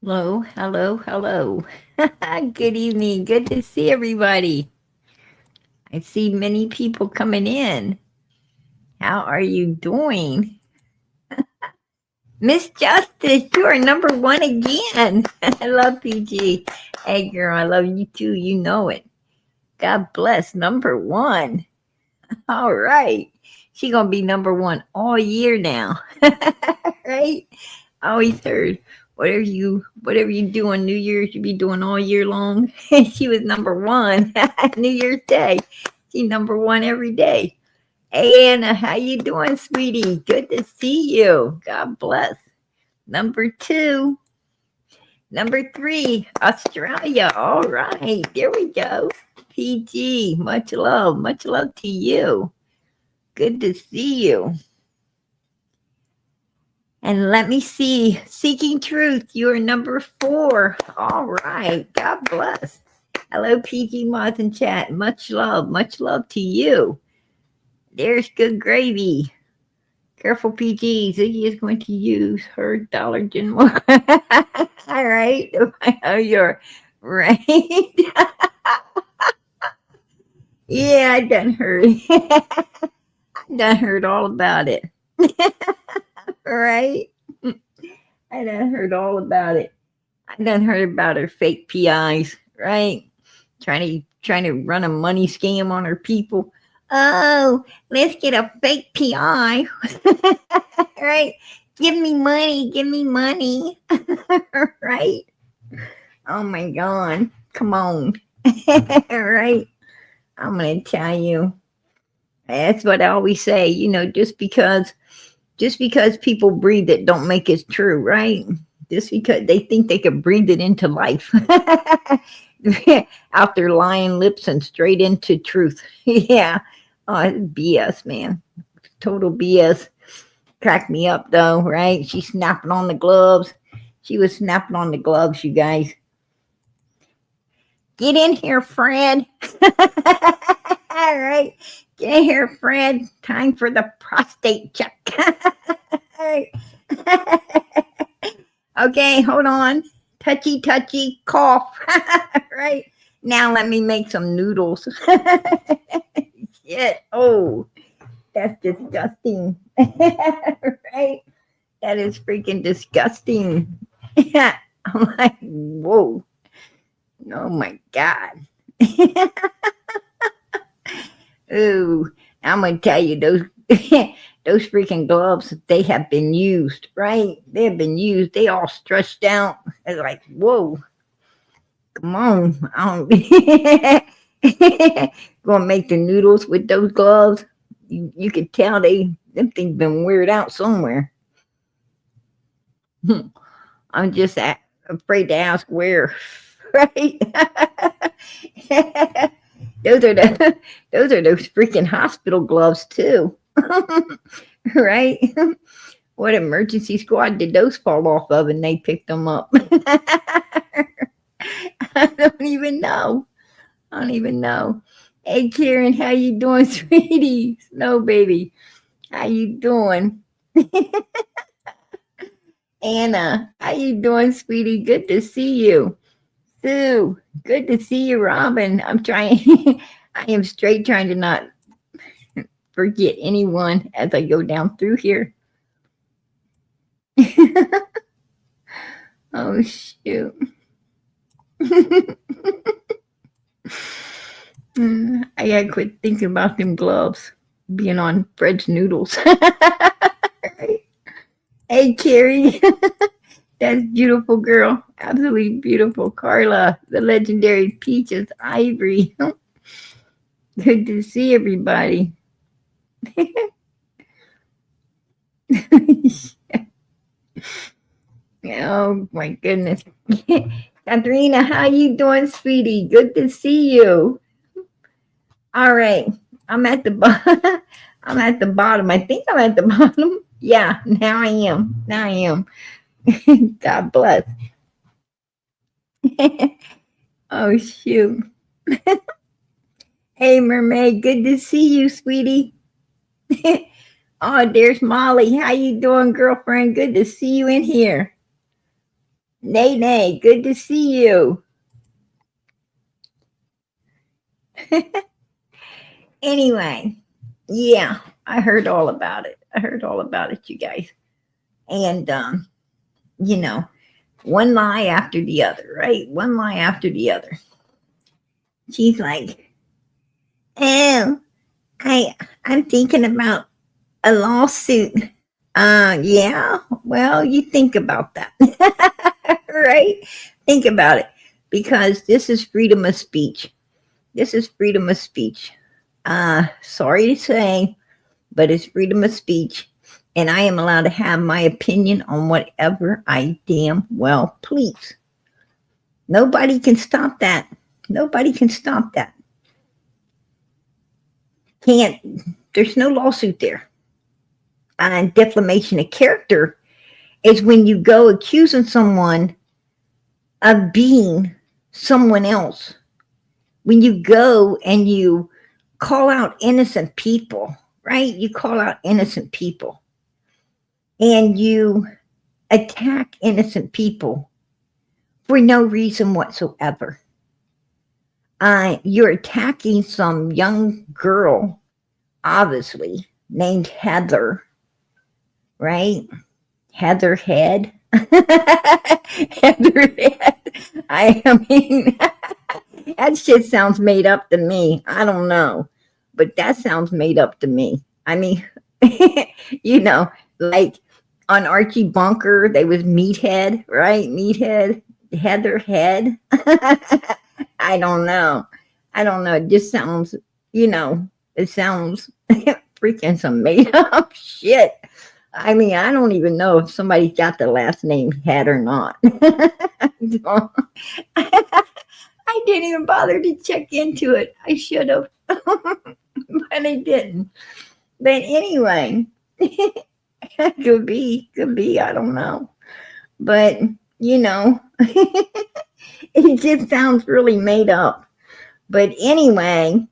Hello, hello, hello. Good evening. Good to see everybody. I see many people coming in. How are you doing? Miss Justice, you are number one again. I love PG. Hey, girl, I love you too. You know it. God bless. Number one. All right. She going to be number one all year now. Right? I always heard whatever you do on New Year's, you be doing all year long. She was number one New Year's Day. She number one every day. Hey Anna, how you doing, sweetie? Good to see you. God bless. Number two. Number three, Australia. All right, there we go. PG, much love. Much love to you. Good to see you. And let me see. Seeking Truth, you are number four. All right. God bless. Hello, PG Moth in chat. Much love. Much love to you. There's good gravy. Careful, PG. Ziggy is going to use her Dollar General. All right. I know you're right. Yeah, I done heard. I done heard all about it. Right? I done heard all about it. I done heard about her fake PIs, right? Trying to run a money scam on her people. Oh, let's get a fake PI, right? Give me money, right? Oh my God, come on, right? I'm gonna tell you. That's what I always say. Just because people breathe it, don't make it true, right? Just because they think they could breathe it into life. Out their lying lips and straight into truth. Yeah. Oh, it's BS, man. Total BS. Cracked me up though, right? She's snapping on the gloves. She was snapping on the gloves, you guys. Get in here, Fred. All right. Get in here, Fred. Time for the prostate check. Okay, hold on. Touchy, touchy, cough. Right. Now let me make some noodles. Shit. Oh, that's disgusting. Right? That is freaking disgusting. Yeah. I'm like, whoa. Oh my God. Ooh. I'm gonna tell you those those freaking gloves, they have been used, right? They have been used. They all stretched out. It's like, whoa, come on. I don't gonna make the noodles with those gloves. You could tell them things been weared out somewhere. I'm just afraid to ask where. Right? those are those freaking hospital gloves too. Right? What emergency squad did those fall off of and they picked them up? I don't even know. I don't even know. Hey Karen, how you doing, sweetie? Snow baby, how you doing? Anna, how you doing, sweetie? Good to see you. Sue, good to see you, Robin. I'm trying. I am straight trying to not forget anyone as I go down through here. Oh shoot. I gotta quit thinking about them gloves being on Fred's noodles. Right? Hey, Carrie, that's beautiful girl. Absolutely beautiful. Carla, the legendary Peaches Ivory. Good to see everybody. Oh my goodness. Katrina, how you doing, sweetie? Good to see you. All right. I'm at the bottom. I'm at the bottom. I think I'm at the bottom. Yeah, now I am. Now I am. God bless. Oh shoot. Hey mermaid, good to see you, sweetie. Oh, there's Molly. How you doing, girlfriend? Good to see you in here. Nay, good to see you. Anyway, yeah, I heard all about it. I heard all about it, you guys. And, you know, one lie after the other, right? One lie after the other. She's like, oh, I'm thinking about a lawsuit. Yeah, well, you think about that, right? Think about it because this is freedom of speech. This is freedom of speech. Sorry to say, but it's freedom of speech. And I am allowed to have my opinion on whatever I damn well please. Nobody can stop that. Nobody can stop that. Can't, there's no lawsuit there. And defamation of character is when you go accusing someone of being someone else. When you go and you call out innocent people, right? You call out innocent people and you attack innocent people for no reason whatsoever. You're attacking some young girl, obviously, named Heather, right? Heather Head. Heather Head. I mean, that shit sounds made up to me. I don't know. But that sounds made up to me. I mean, you know, like on Archie Bunker, they was Meathead, right? Meathead, Heather Head. I don't know. I don't know. It just sounds, it sounds freaking some made up shit. I mean, I don't even know if somebody's got the last name Head or not. I didn't even bother to check into it. I should have, but I didn't. But anyway, could be, I don't know. But, it just sounds really made up. But anyway,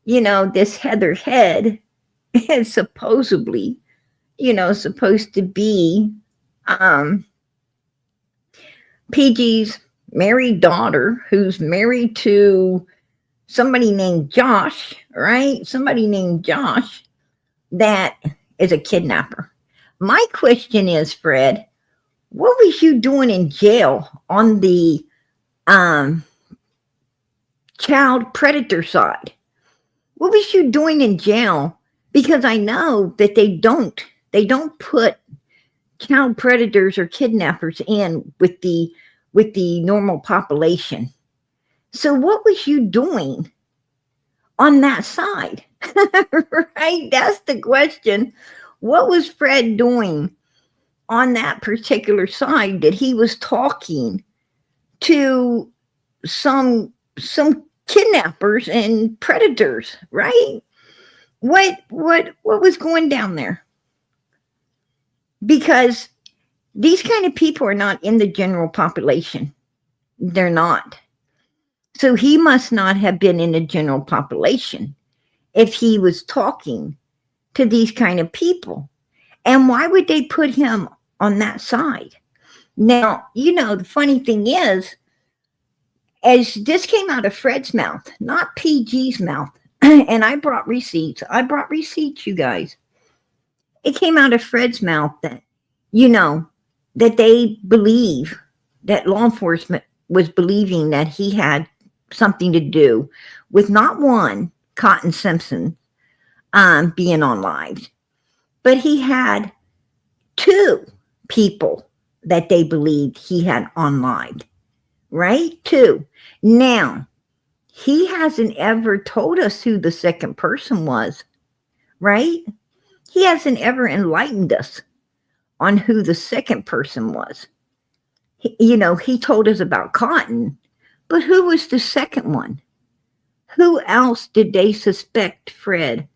this Heather Head is supposedly, supposed to be PG's married daughter who's married to somebody named Josh, right? Somebody named Josh that is a kidnapper. My question is, Fred, what was you doing in jail on the child predator side? What was you doing in jail? Because I know that they don't put child predators or kidnappers in with the normal population. So what was you doing on that side? Right? That's the question. What was Fred doing on that particular side that he was talking to some kidnappers and predators, right? What was going down there? Because these kind of people are not in the general population. They're not. So he must not have been in the general population if he was talking to these kind of people. And why would they put him on that side? Now, the funny thing is, as this came out of Fred's mouth, not PG's mouth, and I brought receipts, you guys. It came out of Fred's mouth that, that they believe, that law enforcement was believing that he had something to do with not one, Cotton Simpson, being on live, but he had two people that they believed he had on live, right? Two. Now, he hasn't ever told us who the second person was, right? He hasn't ever enlightened us on who the second person was. He told us about Cotton, but who was the second one? Who else did they suspect Fred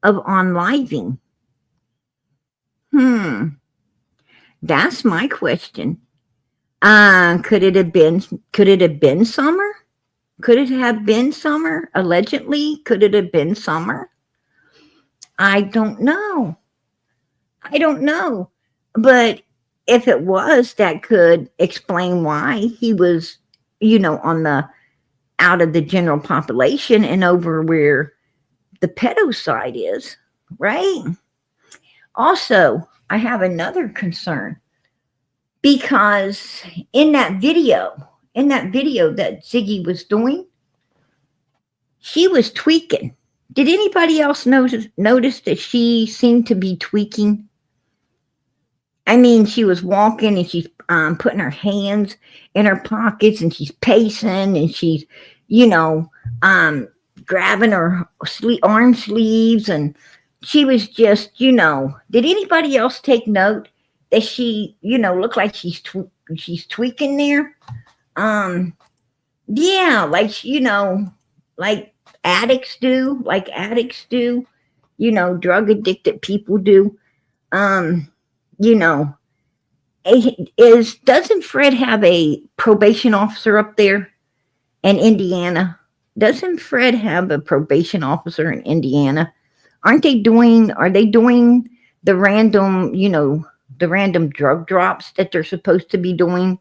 of unliving? That's my question. Could it have been Summer? Could it have been Summer? Allegedly, could it have been Summer? I don't know. But if it was, that could explain why he was, on the out of the general population and over where the pedo side is, right? Also, I have another concern because in that video that Ziggy was doing, she was tweaking. Did anybody else notice that she seemed to be tweaking? I mean, she was walking and she's putting her hands in her pockets and she's pacing and she's, grabbing her arm sleeves, and she was just, did anybody else take note that she, looked like she's tweaking there? Yeah, like addicts do, drug addicted people do. Doesn't Fred have a probation officer up there in Indiana? Doesn't Fred have a probation officer in Indiana? Are they doing the random drug drops that they're supposed to be doing?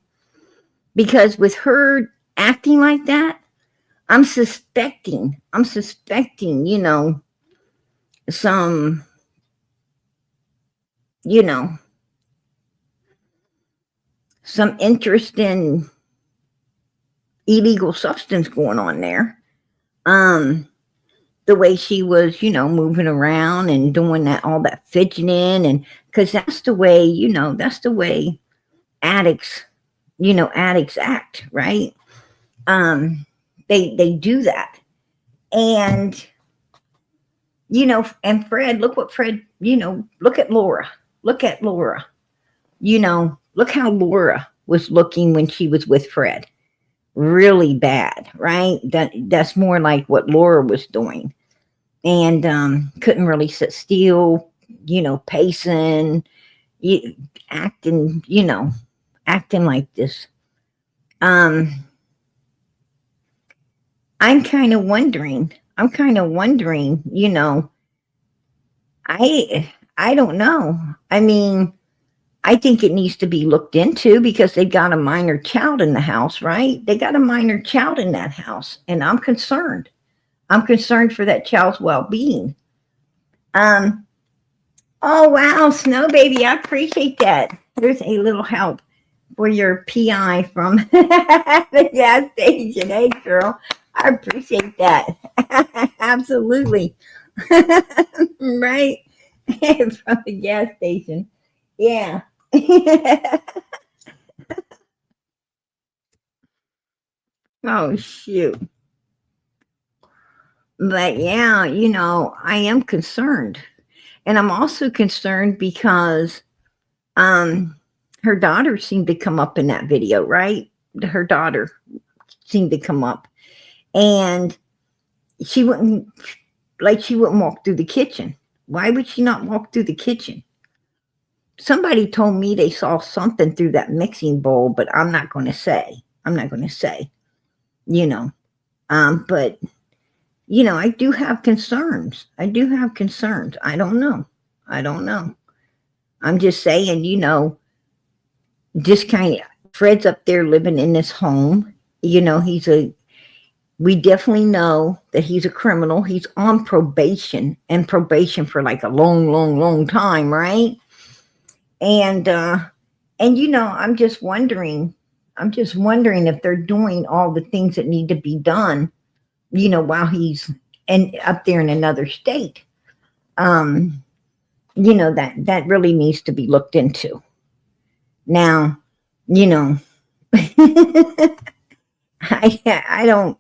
Because with her acting like that, I'm suspecting, some, some interest in illegal substance going on there. The way she was, moving around and doing all that fidgeting, and because that's the way addicts act, right? They do that. And, and Fred, look at Laura. Look how Laura was looking when she was with Fred. Really bad, right? That's more like what Laura was doing. And couldn't really sit still, pacing, acting like this. I'm kind of wondering, I don't know. I mean, I think it needs to be looked into because they've got a minor child in the house, right? They got a minor child in that house, and I'm concerned. I'm concerned for that child's well-being. Oh, wow, Snow Baby, I appreciate that. There's a little help for your PI from the gas station. Hey, girl, I appreciate that. Absolutely. Right? From the gas station. Yeah. Oh, shoot. But yeah, I am concerned. And I'm also concerned because her daughter seemed to come up in that video, right? Her daughter seemed to come up. And she wouldn't walk through the kitchen. Why would she not walk through the kitchen? Somebody told me they saw something through that mixing bowl, but I'm not going to say. But I do have concerns. I don't know. I'm just saying, just kind of Fred's up there living in this home. We definitely know that he's a criminal. He's on probation for like a long, long, long time, right? And I'm just wondering if they're doing all the things that need to be done, while he's up there in another state. That really needs to be looked into. Now, I don't,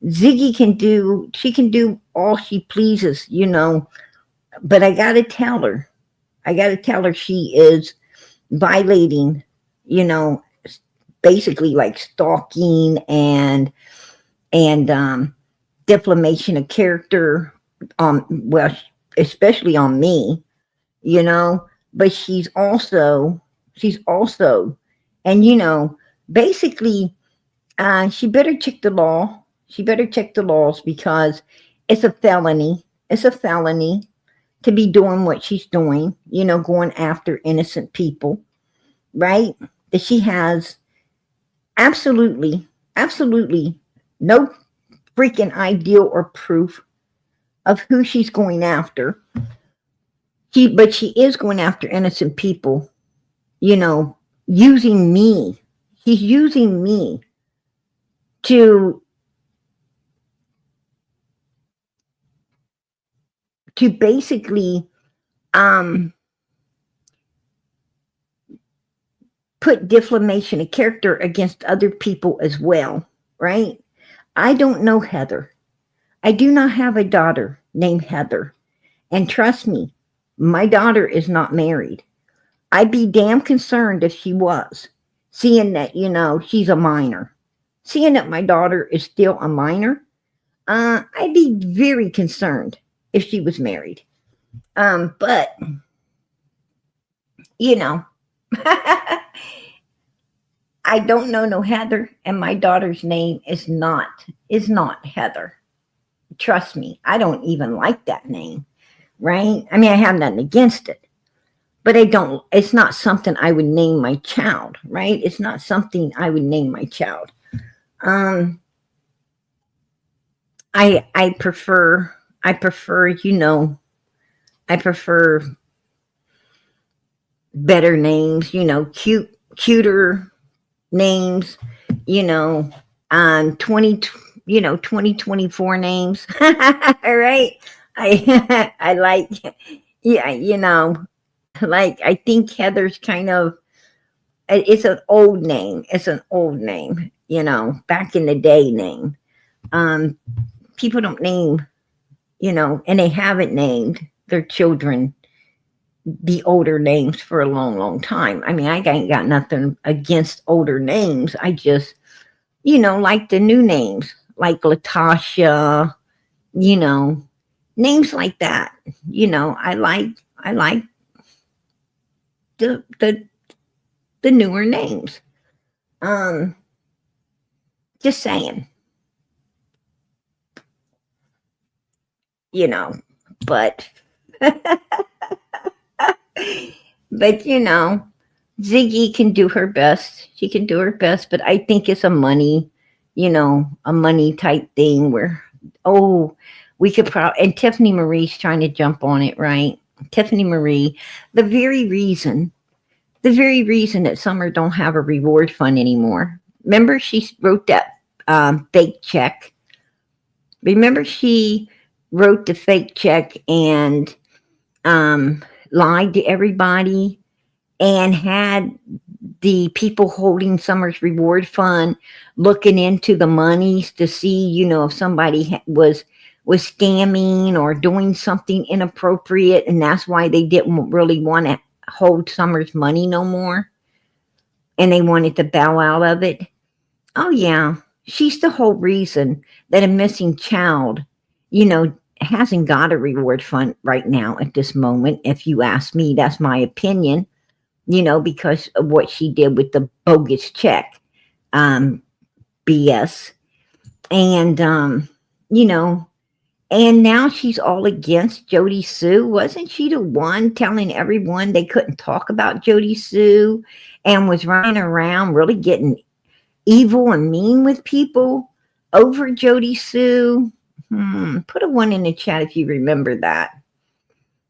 Ziggy can do all she pleases, but I gotta tell her she is violating, basically like stalking and defamation of character, well, especially on me, but she's also, and basically, she better check the law. She better check the laws because it's a felony to be doing what she's doing, going after innocent people, right? That she has absolutely, absolutely no freaking idea or proof of who she's going after. But she is going after innocent people, using me. She's using me to basically put defamation of character against other people as well, right? I don't know Heather. I do not have a daughter named Heather. And trust me, my daughter is not married. I'd be damn concerned if she was, seeing that, she's a minor. Seeing that my daughter is still a minor, I'd be very concerned if she was married. But, I don't know no Heather, and my daughter's name is not Heather. Trust me, I don't even like that name, right? I mean, I have nothing against it, but it's not something I would name my child, right? It's not something I would name my child. I prefer, I prefer better names, cuter names, 2024 names. All right. I like, yeah, like, I think Heather's kind of, it's an old name. It's an old name, back in the day name. People don't name, and they haven't named their children the older names for a long, long time. I mean, I ain't got nothing against older names. I just, like the new names, like Latasha, names like that. I like the newer names. Just saying. But but Ziggy can do her best. She can do her best, but I think it's a money type thing where, we could probably, and Tiffany Marie's trying to jump on it, right? Tiffany Marie, the very reason that Summer don't have a reward fund anymore. Remember, she wrote that fake check. Remember, she wrote the fake check and lied to everybody and had the people holding Summer's reward fund looking into the monies to see, if somebody was scamming or doing something inappropriate, and that's why they didn't really want to hold Summer's money no more, and they wanted to bow out of it. Oh yeah, she's the whole reason that a missing child, hasn't got a reward fund right now at this moment. If you ask me, that's my opinion, because of what she did with the bogus check, BS. And, and now she's all against Jody Sue. Wasn't she the one telling everyone they couldn't talk about Jody Sue and was running around really getting evil and mean with people over Jody Sue? Put a 1 in the chat if you remember that.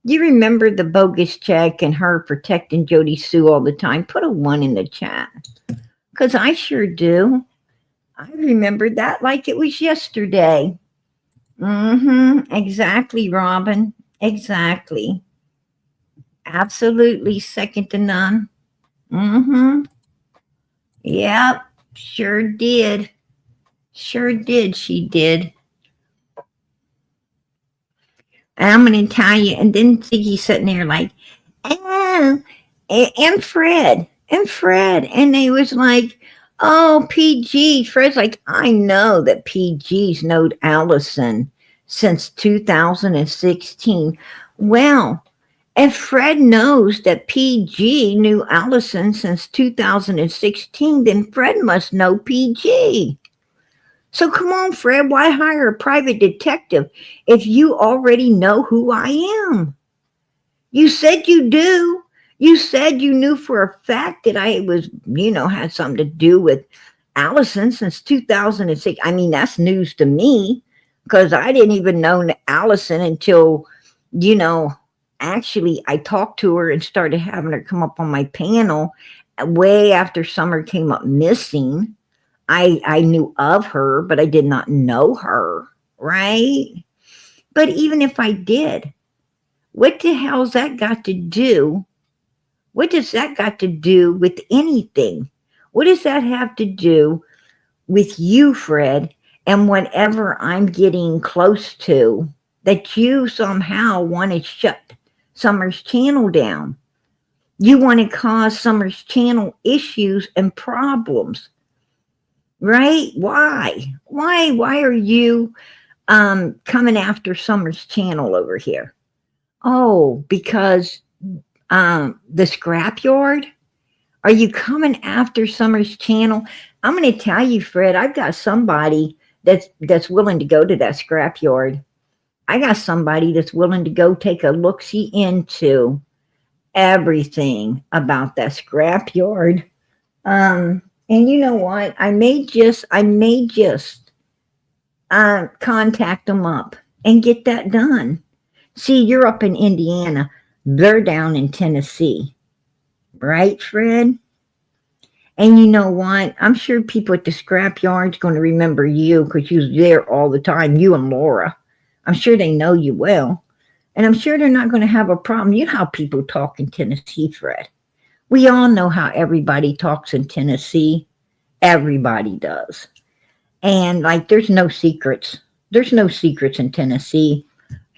You remember the bogus check and her protecting Jody Sue all the time? Put a 1 in the chat, because I sure do. I remember that like it was yesterday. Exactly, Robin. Exactly. Absolutely, second to none. Yep, sure did. Sure did, she did. And I'm going to tell you, and then Ziggy's sitting there like, and Fred, and they was like, oh, PG. Fred's like, I know that PG's known Allison since 2016. Well, if Fred knows that PG knew Allison since 2016, then Fred must know PG. So come on, Fred, why hire a private detective if you already know who I am? You said you do. You said you knew for a fact that I was, had something to do with Allison since 2006. I mean, that's news to me because I didn't even know Allison until, you know, actually I talked to her and started having her come up on my panel way after Summer came up missing. I knew of her, but I did not know her, right? But even if I did, what the hell's that got to do? What does that got to do with anything? What does that have to do with you, Fred, and whatever I'm getting close to that you somehow want to shut Summer's channel down? You want to cause Summer's channel issues and problems, right? Why? Why are you coming after Summer's channel over here? Oh, because the scrapyard? Are you coming after Summer's channel? I'm going to tell you, Fred, I've got somebody that's willing to go to that scrapyard. I got somebody that's willing to go take a look-see into everything about that scrapyard. And you know what? I may just contact them up and get that done. See, you're up in Indiana. They're down in Tennessee. Right, Fred? And you know what? I'm sure people at the scrapyard's going to remember you because you was there all the time, you and Laura. I'm sure they know you well. And I'm sure they're not going to have a problem. You know how people talk in Tennessee, Fred. We all know how everybody talks in Tennessee. Everybody does. And like, there's no secrets. There's no secrets in Tennessee.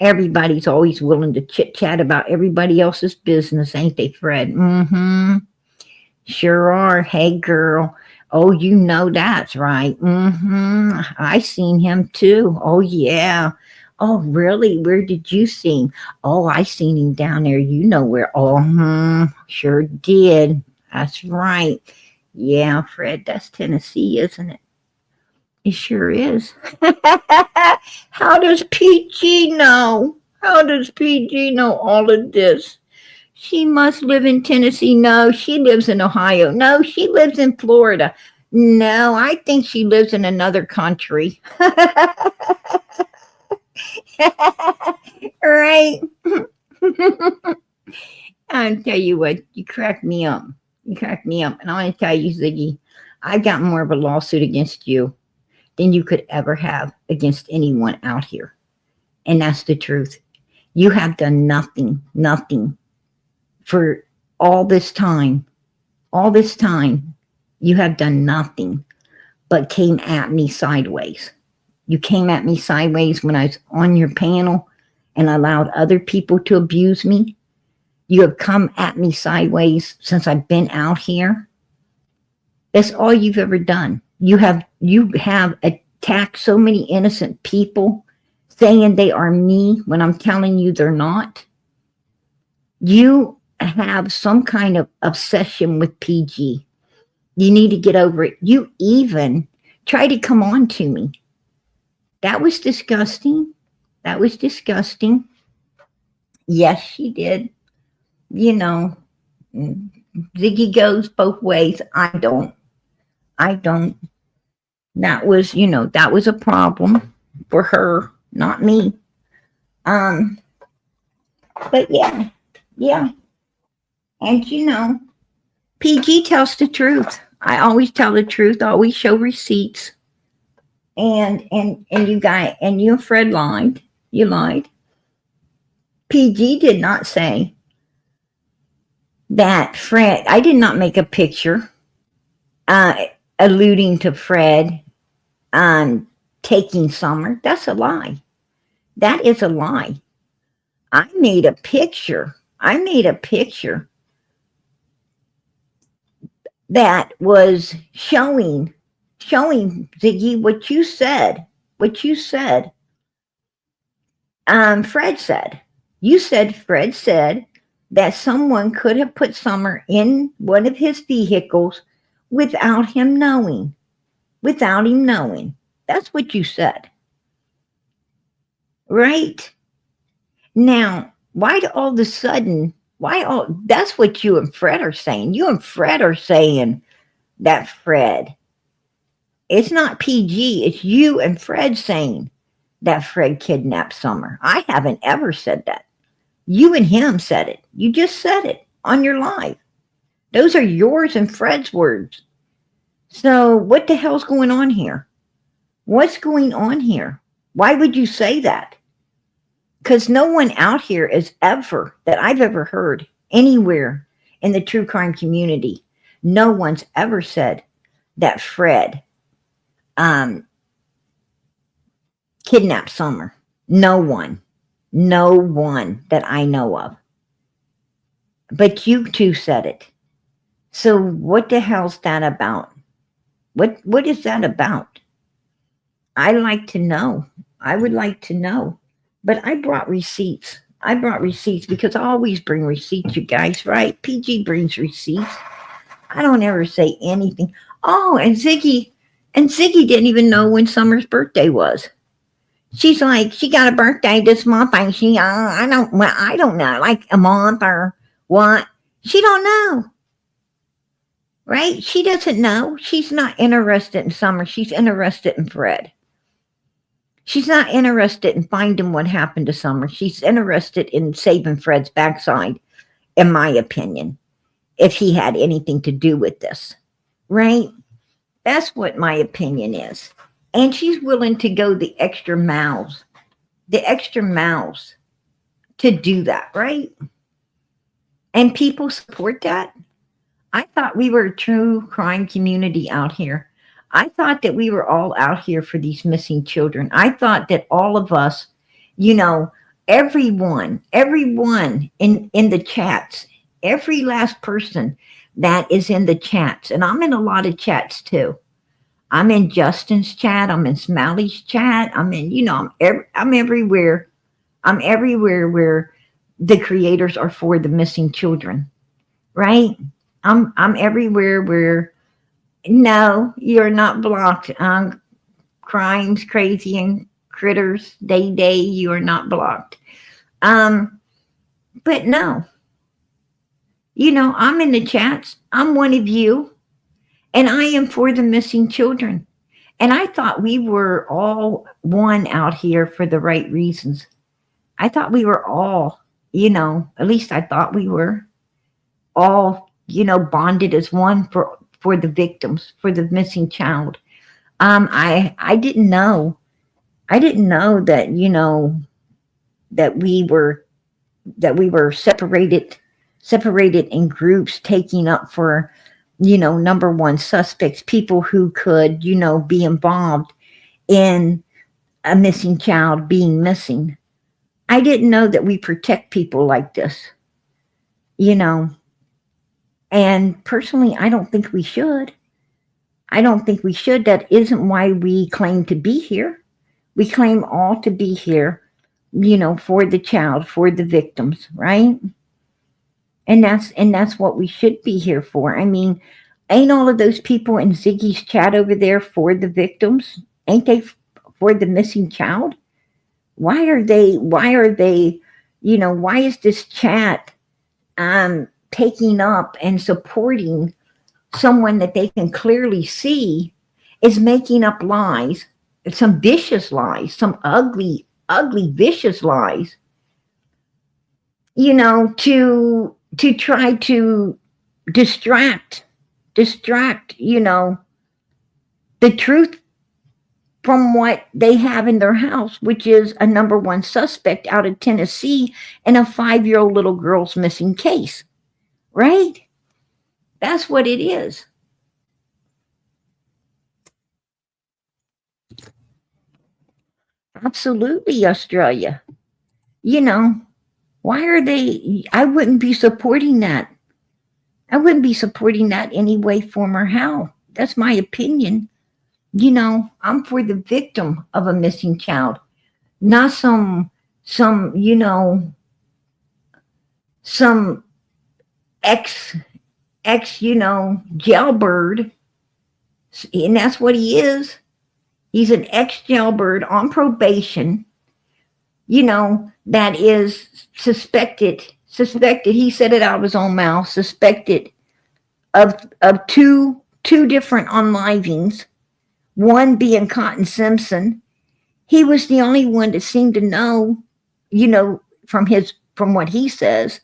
Everybody's always willing to chit-chat about everybody else's business, ain't they, Fred? Mm-hmm. Sure are. Hey, girl. Oh, you know that's right. Mm-hmm. I seen him too. Oh, yeah. Oh, really? Where did you see him? Oh, I seen him down there. You know where. Oh, sure did. That's right. Yeah, Fred, that's Tennessee, isn't it? It sure is. How does PG know? How does PG know all of this? She must live in Tennessee. No, she lives in Ohio. No, she lives in Florida. No, I think she lives in another country. Right? I'll tell you what, you crack me up. You crack me up. And I want to tell you, Ziggy, I got more of a lawsuit against you than you could ever have against anyone out here. And that's the truth. You have done nothing for all this time. All this time, you have done nothing but came at me sideways. You came at me sideways when I was on your panel and allowed other people to abuse me. You have come at me sideways since I've been out here. That's all you've ever done. You have attacked so many innocent people saying they are me when I'm telling you they're not. You have some kind of obsession with PG. You need to get over it. You even tried to come on to me. That was disgusting. That was disgusting. Yes, she did. You know, Ziggy goes both ways. I don't. That was, that was a problem for her, not me. But yeah. And PG tells the truth. I always tell the truth. I always show receipts. And you and Fred lied. You lied. PG did not say that Fred. I did not make a picture alluding to Fred taking Summer. That's a lie. That is a lie. I made a picture that was showing Ziggy what you said. Fred said. You said Fred said that someone could have put Summer in one of his vehicles without him knowing. That's what you said. Right? Now, Why do all of a sudden, that's what you and Fred are saying. You and Fred are saying that Fred, it's not PG, it's you and Fred saying that Fred kidnapped Summer. I haven't ever said that. You and him said it. You just said it on your live. Those are yours and Fred's words. So what the hell's going on here? What's going on here? Why would you say that? Because no one out here is ever, that I've ever heard anywhere in the true crime community, no one's ever said that Fred kidnapped Summer. No one that I know of. But you two said it. So what the hell's that about? What is that about? I'd like to know. I would like to know. But I brought receipts. Because I always bring receipts, you guys, right? PG brings receipts. I don't ever say anything. Oh, and Ziggy didn't even know when Summer's birthday was. She's like, she got a birthday this month, and she, I don't know, like a month or what. She don't know. Right? She doesn't know. She's not interested in Summer. She's interested in Fred. She's not interested in finding what happened to Summer. She's interested in saving Fred's backside, in my opinion, if he had anything to do with this. Right? That's what my opinion is. And she's willing to go the extra miles to do that, right? And people support that. I thought we were a true crime community out here. I thought that we were all out here for these missing children. I thought that all of us, everyone in the chats, every last person that is in the chats, and I'm in a lot of chats too. I'm in Justin's chat. I'm in Smalley's chat. I'm in, I'm everywhere. I'm everywhere where the creators are for the missing children, right? I'm everywhere where, no, you're not blocked. Crimes, crazy, and critters, day, you are not blocked. But no, I'm in the chats. I'm one of you. And I am for the missing children. And I thought we were all one out here for the right reasons. I thought we were all, at least I thought we were all, bonded as one for the victims, for the missing child. I didn't know. I didn't know that, that we were separated in groups, taking up for, number one suspects, people who could, be involved in a missing child being missing. I didn't know that we protect people like this, and personally, I don't think we should. That isn't why we claim to be here. We claim all to be here, for the child, for the victims, right? And that's what we should be here for. I mean, ain't all of those people in Ziggy's chat over there for the victims? Ain't they for the missing child? Why are they, why is this chat taking up and supporting someone that they can clearly see is making up lies, some vicious lies, some ugly, vicious lies, to try to distract, the truth from what they have in their house, which is a number one suspect out of Tennessee in a 5-year-old little girl's missing case, right? That's what it is. Absolutely, Australia. Why are they? I wouldn't be supporting that. I wouldn't be supporting that any way, form, or how. That's my opinion. I'm for the victim of a missing child, not some ex, jailbird. And that's what he is. He's an ex-jailbird on probation that is suspected. He said it out of his own mouth, suspected of two different unlivings, one being Cotton Simpson. He was the only one that seemed to know, from what he says,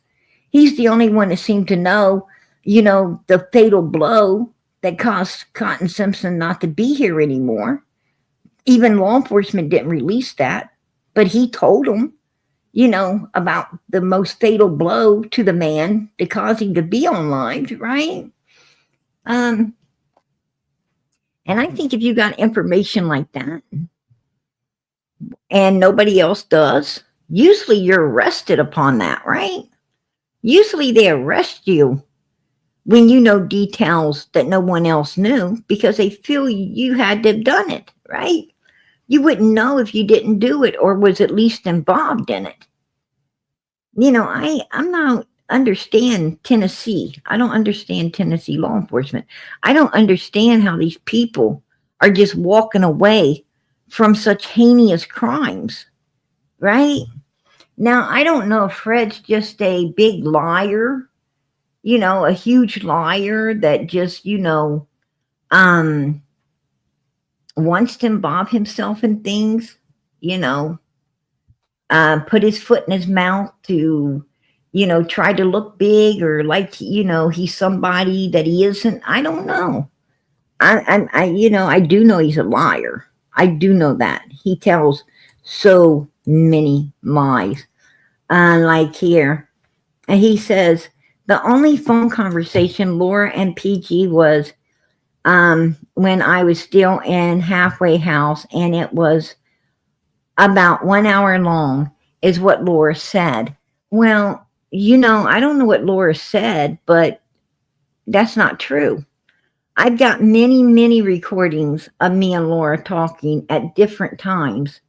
he's the only one that seemed to know, the fatal blow that caused Cotton Simpson not to be here anymore. Even law enforcement didn't release that, but he told them, about the most fatal blow to the man that caused him to be unlived, right? And I think if you got information like that and nobody else does, usually you're arrested upon that, right? Usually they arrest you when you know details that no one else knew because they feel you had to have done it, right? You wouldn't know if you didn't do it or was at least involved in it. I'm not understand Tennessee. I don't understand Tennessee law enforcement. I don't understand how these people are just walking away from such heinous crimes, right? Now, I don't know if Fred's just a big liar, a huge liar that just, wants to involve himself in things, put his foot in his mouth to, try to look big or like, he's somebody that he isn't. I don't know. I do know he's a liar. I do know that. He tells so many lies. Like here, and he says, the only phone conversation Laura and PG was when I was still in halfway house, and it was about 1 hour long, is what Laura said. Well, I don't know what Laura said, but that's not true. I've got many, many recordings of me and Laura talking at different times.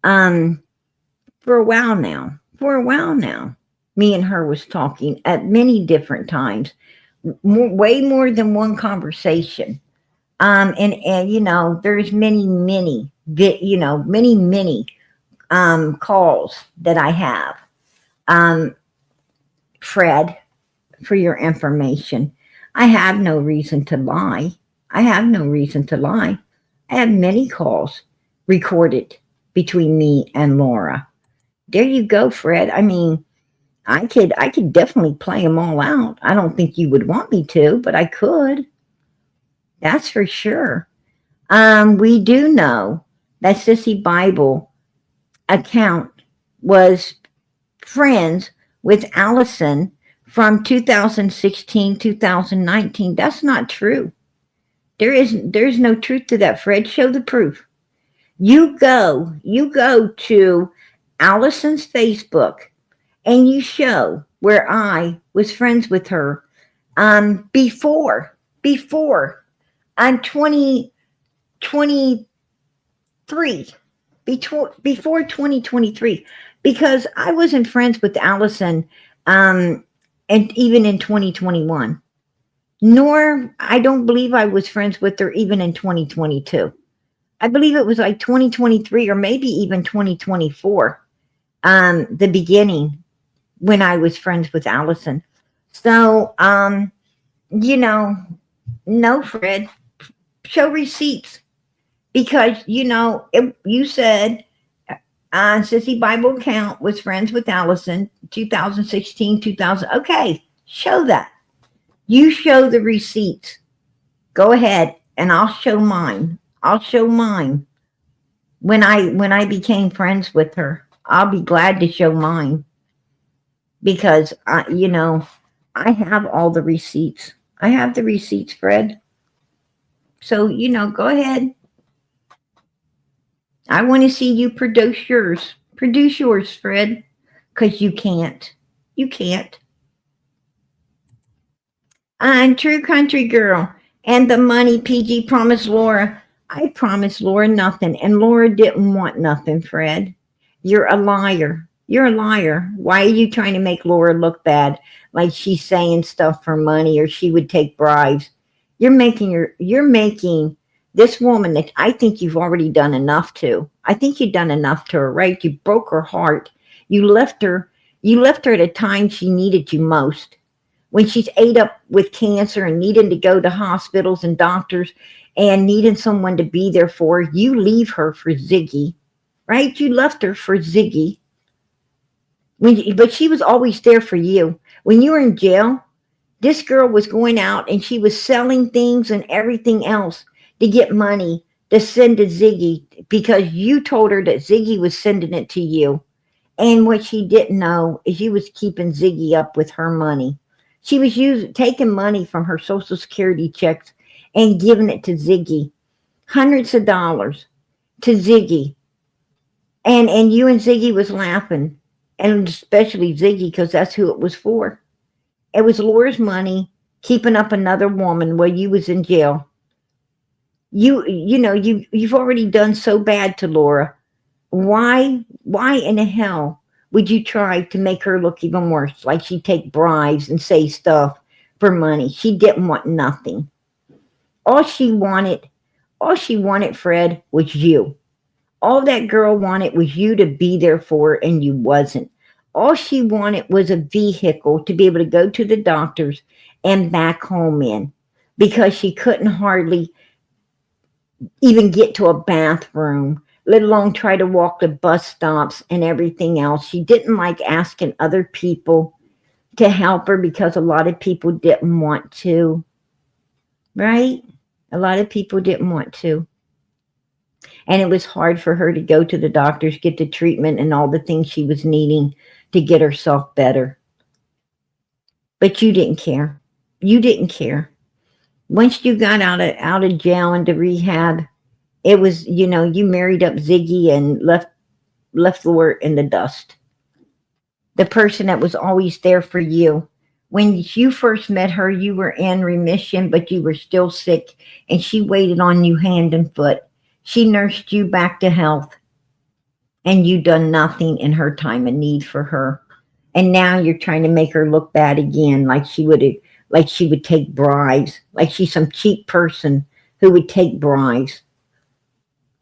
For a while now, me and her was talking at many different times, way more than one conversation. And there's many calls that I have. Fred, for your information, I have no reason to lie. I have many calls recorded between me and Laura. There you go, Fred. I mean, I could definitely play them all out. I don't think you would want me to, but I could. That's for sure. We do know that Sissy Bible account was friends with Allison from 2016, 2019. That's not true. There's no truth to that, Fred. Show the proof. You go to Allison's Facebook and you show where I was friends with her before 2023, before 2023, because I wasn't friends with Allison and even in 2021, nor I don't believe I was friends with her even in 2022. I believe it was like 2023 or maybe even 2024, the beginning when I was friends with Allison. So, no, Fred, show receipts because, you said Sissy Bible account was friends with Allison 2016, 2000. Okay, show that. You show the receipts. Go ahead and I'll show mine. When I became friends with her. I'll be glad to show mine because I have all the receipts. I have the receipts, Fred. So, go ahead. I want to see you produce yours. Produce yours, Fred, because you can't. I'm True Country Girl and the money PG promised Laura. I promised Laura nothing, and Laura didn't want nothing, Fred. You're a liar. Why are you trying to make Laura look bad, like she's saying stuff for money or she would take bribes? You're making this woman that I think you've already done enough to. I think you done enough to her, right? You broke her heart. You left her. You left her at a time she needed you most. When she's ate up with cancer and needing to go to hospitals and doctors and needing someone to be there for her, you leave her for Ziggy, right? You left her for Ziggy. But she was always there for you. When you were in jail, this girl was going out and she was selling things and everything else to get money to send to Ziggy because you told her that Ziggy was sending it to you. And what she didn't know is you was keeping Ziggy up with her money. She was taking money from her Social Security checks and giving it to Ziggy. Hundreds of dollars to Ziggy. And you and Ziggy was laughing. And especially Ziggy because that's who it was for. It was Laura's money keeping up another woman while you was in jail. You've already done so bad to Laura. Why in the hell would you try to make her look even worse? Like she'd take bribes and say stuff for money. She didn't want nothing. All she wanted, Fred, was you. All that girl wanted was you to be there for her, and you wasn't. All she wanted was a vehicle to be able to go to the doctors and back home in because she couldn't hardly even get to a bathroom, let alone try to walk to bus stops and everything else. She didn't like asking other people to help her because a lot of people didn't want to, right? A lot of people didn't want to. And it was hard for her to go to the doctors, get the treatment and all the things she was needing to get herself better. But you didn't care. You didn't care. Once you got out of jail into rehab, it was, you married up Ziggy and left Laura in the dust. The person that was always there for you. When you first met her, you were in remission, but you were still sick, and she waited on you hand and foot. She nursed you back to health, and you done nothing in her time of need for her. And now you're trying to make her look bad again, like she would take bribes, like she's some cheap person who would take bribes.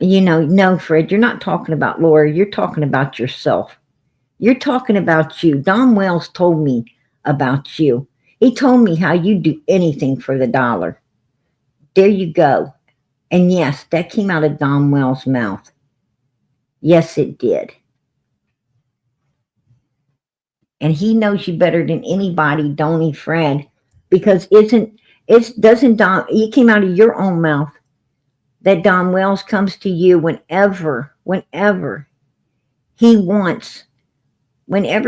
No, Fred, you're not talking about Laura. You're talking about yourself. You're talking about you. Don Wells told me about you. He told me how you do anything for the dollar. There you go. And yes, that came out of Don Wells' mouth. Yes, it did. And he knows you better than anybody, don't he, Fred? Because it came out of your own mouth that Don Wells comes to you whenever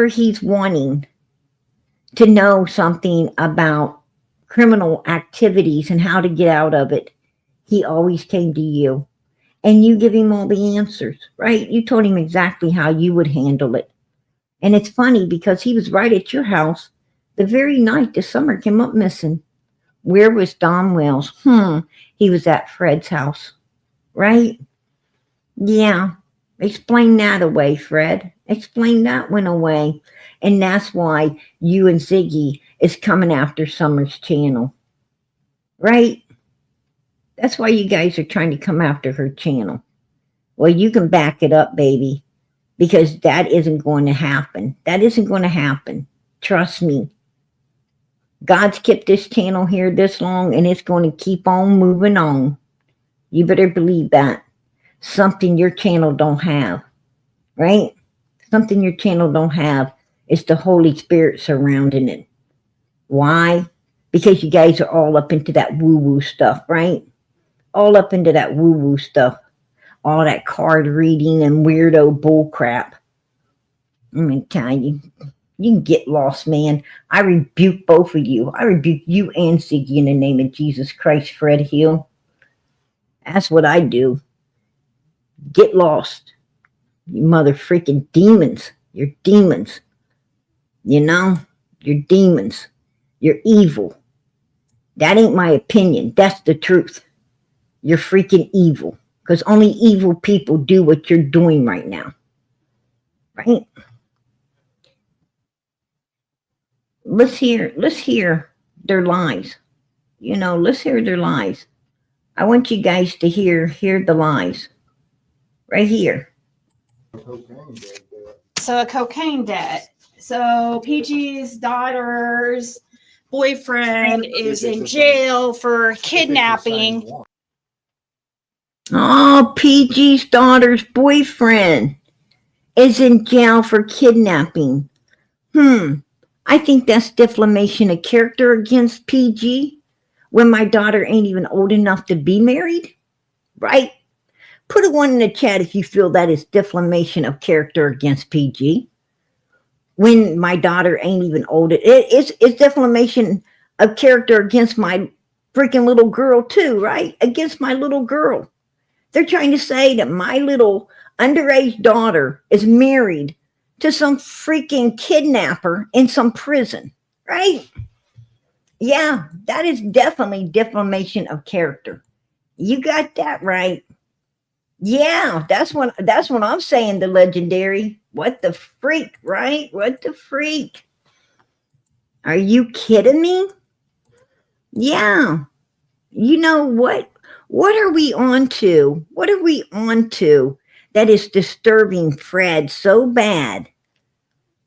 he's wanting to know something about criminal activities and how to get out of it. He always came to you. And you give him all the answers, right? You told him exactly how you would handle it. And it's funny because he was right at your house the very night the Summer came up missing. Where was Don Wells? He was at Fred's house, right? Yeah. Explain that away, Fred. Explain that one away. And that's why you and Ziggy is coming after Summer's channel, right? That's why you guys are trying to come after her channel. Well, you can back it up, baby, because that isn't going to happen. That isn't going to happen. Trust me. God's kept this channel here this long, and it's going to keep on moving on. You better believe that. Something your channel don't have, right? Something your channel don't have is the Holy Spirit surrounding it. Why? Because you guys are all up into that woo-woo stuff, right? All up into that woo-woo stuff. All that card reading and weirdo bull crap. I'm going to tell you, you can get lost, man. I rebuke both of you. I rebuke you and Ziggy in the name of Jesus Christ, Fred Hill. That's what I do. Get lost. You mother freaking demons. You're demons. You're demons. You're evil. That ain't my opinion. That's the truth. You're freaking evil. Because only evil people do what you're doing right now. Right? Let's hear their lies. Let's hear their lies. I want you guys to hear the lies. Right here. So a cocaine debt. So PG's daughter's boyfriend is in jail for kidnapping. Oh, PG's daughter's boyfriend is in jail for kidnapping. I think that's defamation of character against PG when my daughter ain't even old enough to be married, right? Put a 1 in the chat if you feel that is defamation of character against PG. When my daughter ain't even old, it's defamation of character against my freaking little girl too, right? Against my little girl. They're trying to say that my little underage daughter is married to some freaking kidnapper in some prison, right? Yeah, that is definitely defamation of character. You got that right. Yeah, that's what I'm saying, the legendary. What the freak, right? What the freak? Are you kidding me? Yeah. You know what? What are we on to? What are we on to that is disturbing Fred so bad?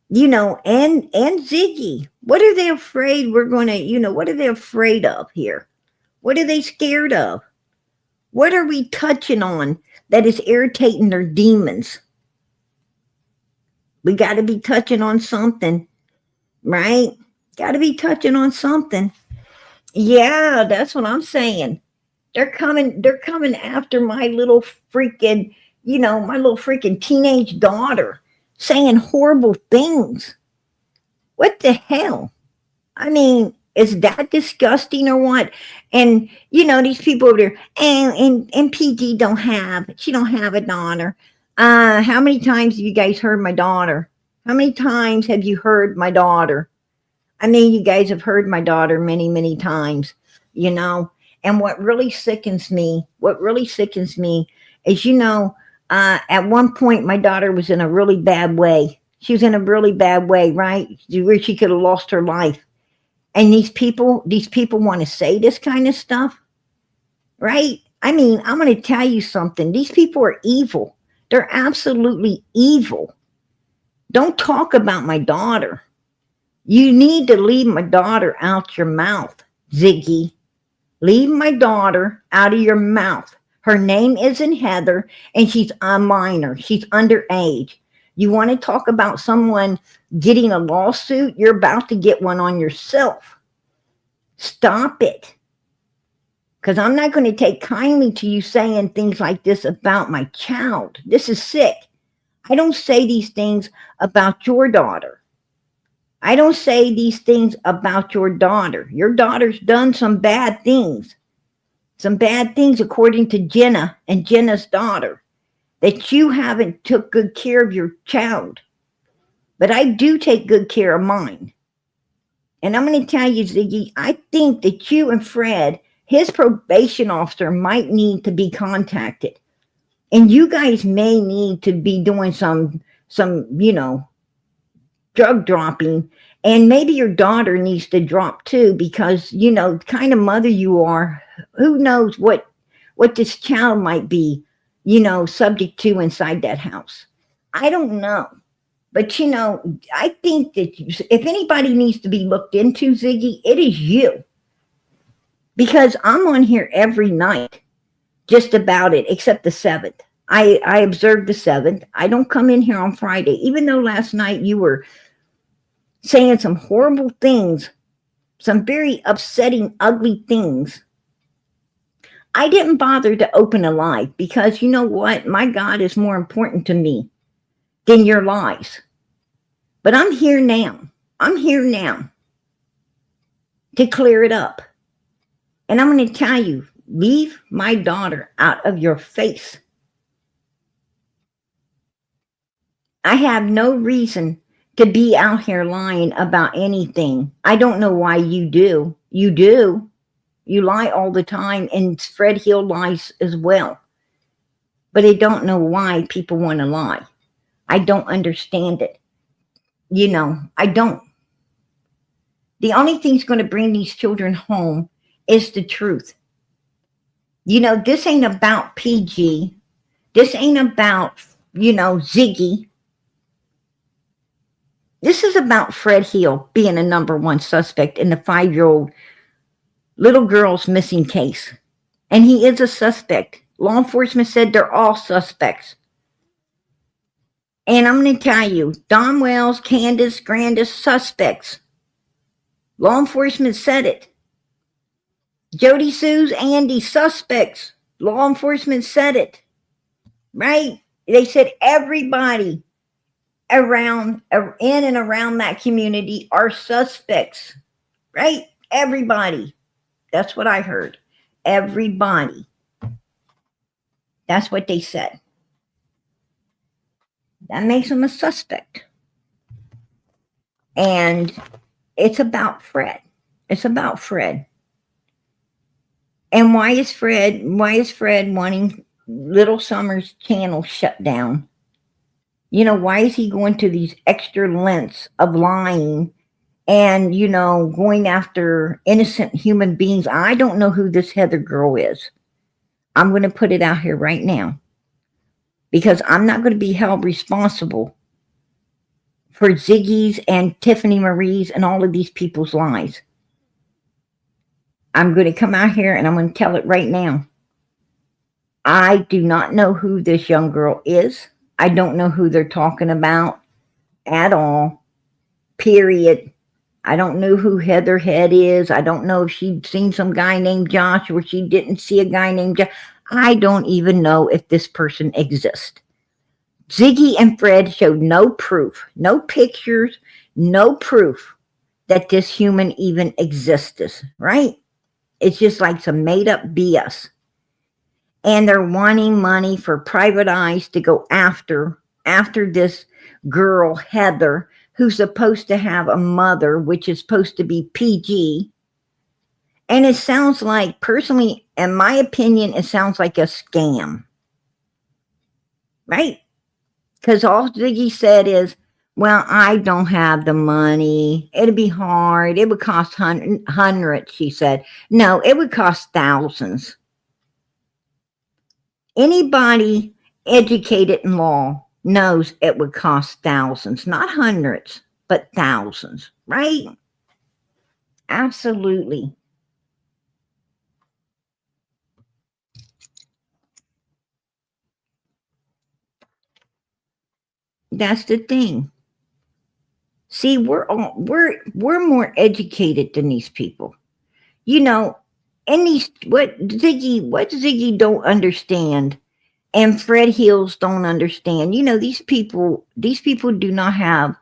You know, and Ziggy. What are they afraid we're going to, what are they afraid of here? What are they scared of? What are we touching on that is irritating their demons? We got to be touching on something, right? Got to be touching on something. Yeah, that's what I'm saying. They're coming after my little freaking, my little freaking teenage daughter, saying horrible things. What the hell? I mean, is that disgusting or what? And these people over there, and PG she don't have a daughter. How many times have you guys heard my daughter? How many times have you heard my daughter? I mean, you guys have heard my daughter many, many times, And what really sickens me is, at one point my daughter was in a really bad way. She was in a really bad way, right? Where she could have lost her life. And these people want to say this kind of stuff, right? I mean, I'm going to tell you something. These people are evil. They're absolutely evil. Don't talk about my daughter. You need to leave my daughter out your mouth, Ziggy. Leave my daughter out of your mouth. Her name isn't Heather, and she's a minor. She's underage. You want to talk about someone getting a lawsuit? You're about to get one on yourself. Stop it. Because I'm not going to take kindly to you saying things like this about my child. This is sick. I don't say these things about your daughter. I don't say these things about your daughter. Your daughter's done some bad things. Some bad things according to Jenna and Jenna's daughter. That you haven't took good care of your child. But I do take good care of mine. And I'm going to tell you, Ziggy, I think that you and Fred, his probation officer, might need to be contacted. And you guys may need to be doing some drug dropping. And maybe your daughter needs to drop too, because, the kind of mother you are, who knows what this child might be, subject to inside that house. I don't know. But, I think that if anybody needs to be looked into, Ziggy, it is you. Because I'm on here every night, just about it, except the 7th. I observed the 7th. I don't come in here on Friday, even though last night you were saying some horrible things, some very upsetting, ugly things. I didn't bother to open a live because you know what? My God is more important to me than your lies. But I'm here now. I'm here now to clear it up. And I'm going to tell you, leave my daughter out of your face. I have no reason to be out here lying about anything. I don't know why you do. You do. You lie all the time, and Fred Hill lies as well. But I don't know why people want to lie. I don't understand it. I don't. The only thing's going to bring these children home is the truth. This ain't about PG. This ain't about, Ziggy. This is about Fred Hill being a number one suspect in the 5-year-old little girl's missing case. And he is a suspect. Law enforcement said they're all suspects. And I'm going to tell you, Don Wells, Candace, Grandis, suspects. Law enforcement said it. Jody Sue's, Andy, suspects. Law enforcement said it. Right? They said everybody in and around that community are suspects. Right? Everybody. That's what I heard. Everybody. That's what they said. That makes him a suspect. And it's about Fred. It's about Fred. And why is Fred wanting Little Summer's channel shut down? Why is he going to these extra lengths of lying and, going after innocent human beings? I don't know who this Heather girl is. I'm going to put it out here right now, because I'm not going to be held responsible for Ziggy's and Tiffany Marie's and all of these people's lies. I'm going to come out here and I'm going to tell it right now. I do not know who this young girl is. I don't know who they're talking about at all. Period. I don't know who Heather Head is. I don't know if she'd seen some guy named Josh or she didn't see a guy named Josh. I don't even know if this person exists. Ziggy and Fred showed no proof, no pictures, no proof that this human even exists, right? It's just like some made up BS. And they're wanting money for private eyes to go after this girl, Heather, who's supposed to have a mother, which is supposed to be PG. And it sounds like, personally, in my opinion, it sounds like a scam. Right? Because all Ziggy said is, well, I don't have the money. It'd be hard. It would cost hundreds, she said. No, it would cost thousands. Anybody educated in law knows it would cost thousands, not hundreds, but thousands, right? Absolutely. That's the thing. See, we're more educated than these people. What Ziggy don't understand, and Fred Hills don't understand. These people do not have.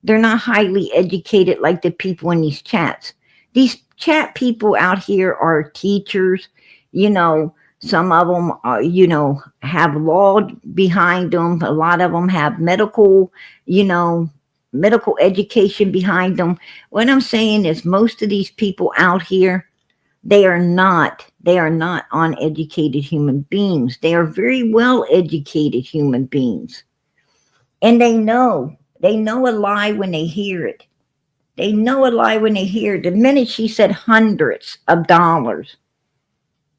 They're not highly educated like the people in these chats. These chat people out here are teachers. Some of them are, have law behind them. A lot of them have medical education behind them. What I'm saying is most of these people out here, they are not uneducated human beings. They are very well educated human beings. And they know a lie when they hear it. They know a lie when they hear it. The minute she said hundreds of dollars,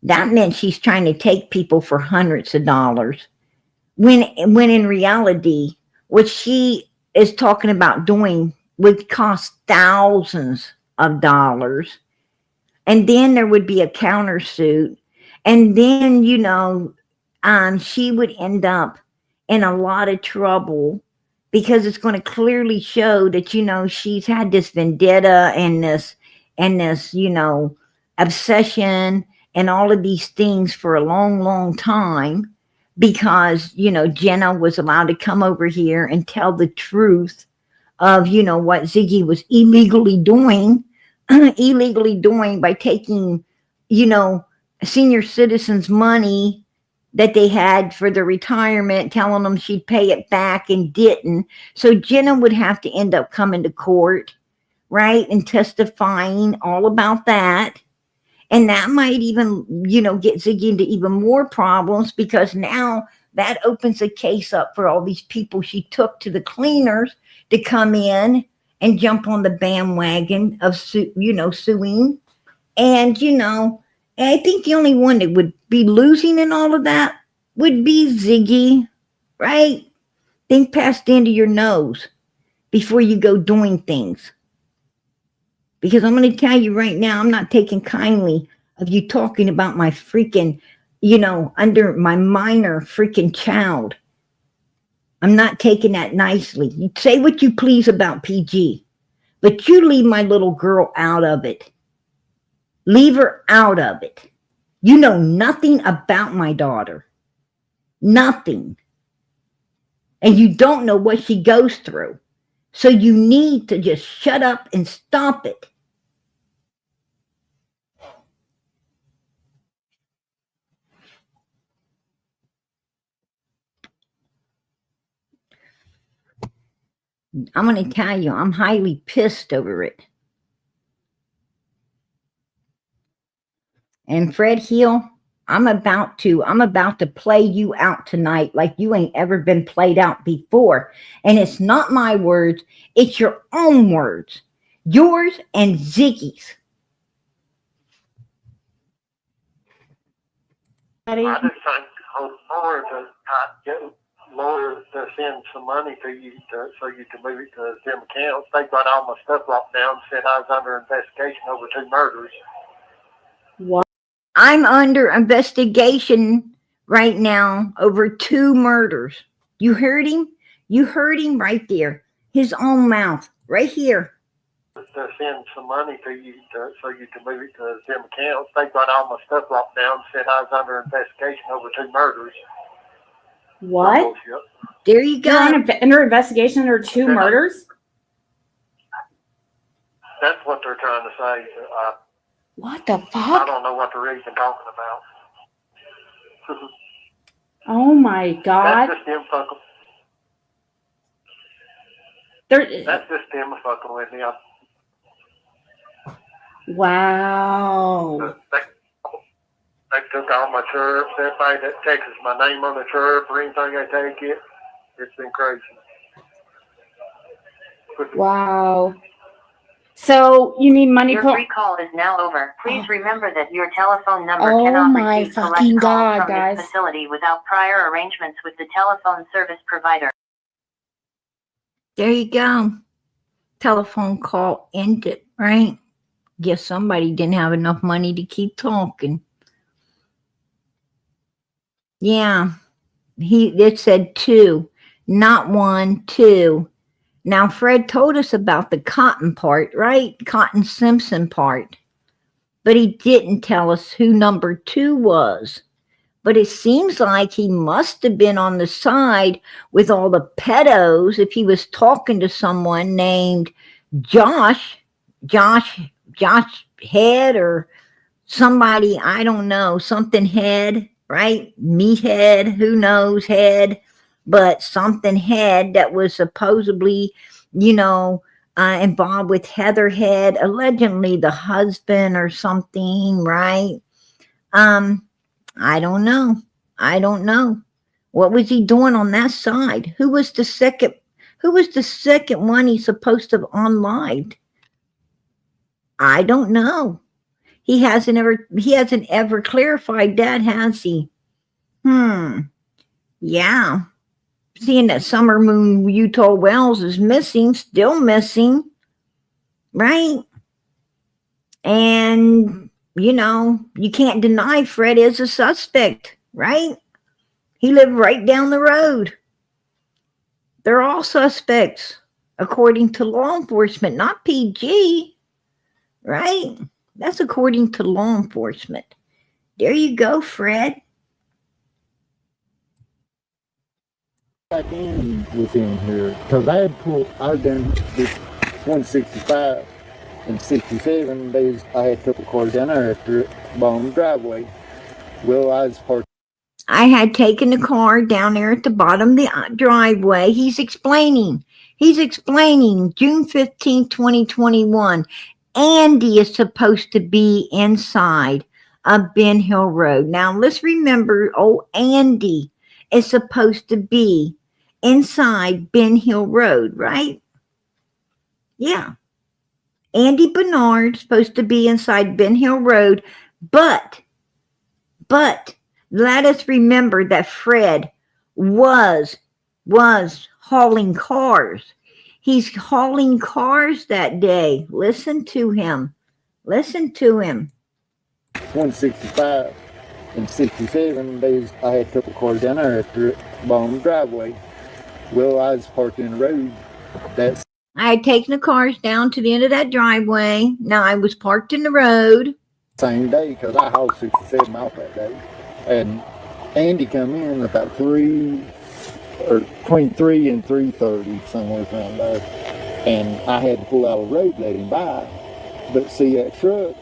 that meant she's trying to take people for hundreds of dollars. When in reality, what she is talking about doing would cost thousands of dollars. And then there would be a countersuit. And then, she would end up in a lot of trouble, because it's going to clearly show that, she's had this vendetta and this, obsession and all of these things for a long, long time, because, Jenna was allowed to come over here and tell the truth of, what Ziggy was illegally doing by taking, senior citizens' money that they had for their retirement, telling them she'd pay it back and didn't. So Jenna would have to end up coming to court, right, and testifying all about that. And that might even, get Ziggy into even more problems, because now that opens a case up for all these people she took to the cleaners to come in and jump on the bandwagon of, suing. And, I think the only one that would be losing in all of that would be Ziggy, right? Think past the end of your nose before you go doing things. Because I'm going to tell you right now, I'm not taking kindly of you talking about my freaking, under my minor freaking child. I'm not taking that nicely. You say what you please about PG, but you leave my little girl out of it. Leave her out of it. You know nothing about my daughter. Nothing. And you don't know what she goes through. So you need to just shut up and stop it. I'm going to tell you, I'm highly pissed over it. And Fred Hill, I'm about to play you out tonight like you ain't ever been played out before. And it's not my words, it's your own words. Yours and Ziggy's. I just think Lord to send some money to you so you can move it to them accounts. They got all my stuff locked down and said I was under investigation over 2 murders. What? I'm under investigation right now over 2 murders. You heard him? You heard him right there. His own mouth, right here. To send some money to you so you can move it to them accounts. They got all my stuff locked down and said I was under investigation over 2 murders. What? There you go. You're under investigation under 2 murders? That's what they're trying to say. What the fuck? I don't know what they're even talking about. Oh my God. That's just them fucking. That's just them fucking with me. Wow. They took all my chirps. Everybody that texts my name on the chirp or anything they take it. It's been crazy. Wow. So you need money. Your free call is now over. Please remember that your telephone number cannot receive select calls from this facility without prior arrangements with the telephone service provider. There you go. Telephone call ended, right? Guess somebody didn't have enough money to keep talking. Yeah. It said 2, not 1, 2. Now, Fred told us about the Cotton part, right? Cotton Simpson part. But he didn't tell us who number 2 was. But it seems like he must have been on the side with all the pedos if he was talking to someone named Josh Head or somebody, I don't know, something Head, right? Meathead, who knows, Head. But something Head that was supposedly, involved with Heather Head, allegedly the husband or something, right? I don't know. What was he doing on that side? Who was the second one he's supposed to have unlived? I don't know. He hasn't ever clarified that, has he? Yeah. Seeing that Summer Moon Utah Wells is missing, still missing, right? And, you can't deny Fred is a suspect, right? He lived right down the road. They're all suspects, according to law enforcement, not PG, right? That's according to law enforcement. There you go, Fred. Back in within here because I've done this 165 and 67 days. I had a couple cars down there after it along the driveway. Well, I was parked. I had taken the car down there at the bottom of the driveway. He's explaining June 15, 2021. Andy is supposed to be inside of Ben Hill Road. Now let's remember, Andy is supposed to be inside Ben Hill Road, right? Yeah. Andy Bernard's supposed to be inside Ben Hill Road, but let us remember that Fred was hauling cars. He's hauling cars that day. Listen to him. Listen to him. 165 and 67 days I had a couple cars down there after it bombed the driveway. Well, I was parked in the road. I had taken the cars down to the end of that driveway. Now I was parked in the road. Same day, because I hauled 67 off that day. And Andy come in about between 3 and 3:30, somewhere around there. And I had to pull out of the road to let him by. But see, that truck,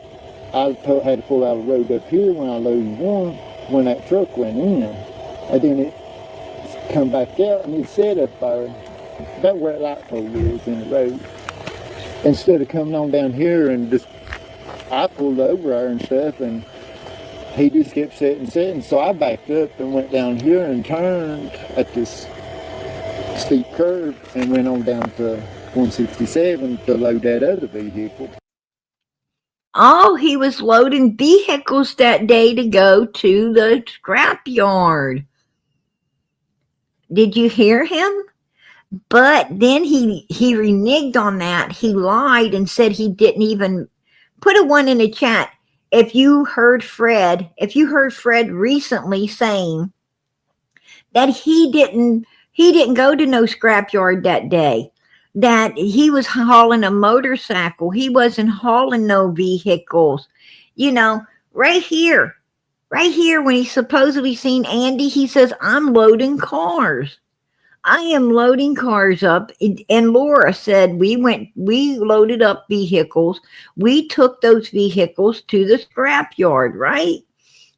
I had to pull out of the road up here when I loaded one, when that truck went in. And then it come back out and it sat up there, about where that light pole is in the road. Instead of coming on down here and just, I pulled over there and stuff, and he just kept sitting. So I backed up and went down here and turned at this steep curve and went on down to 167 to load that other vehicle. Oh, he was loading vehicles that day to go to the scrapyard. Did you hear him? But then he reneged on that. He lied and said he didn't even put a 1 in the chat. If you heard Fred recently saying that he didn't go to no scrapyard that day, that he was hauling a motorcycle. He wasn't hauling no vehicles. You know, right here, when he supposedly seen Andy, he says, I'm loading cars. I am loading cars up. And Laura said, we loaded up vehicles. We took those vehicles to the scrapyard, right?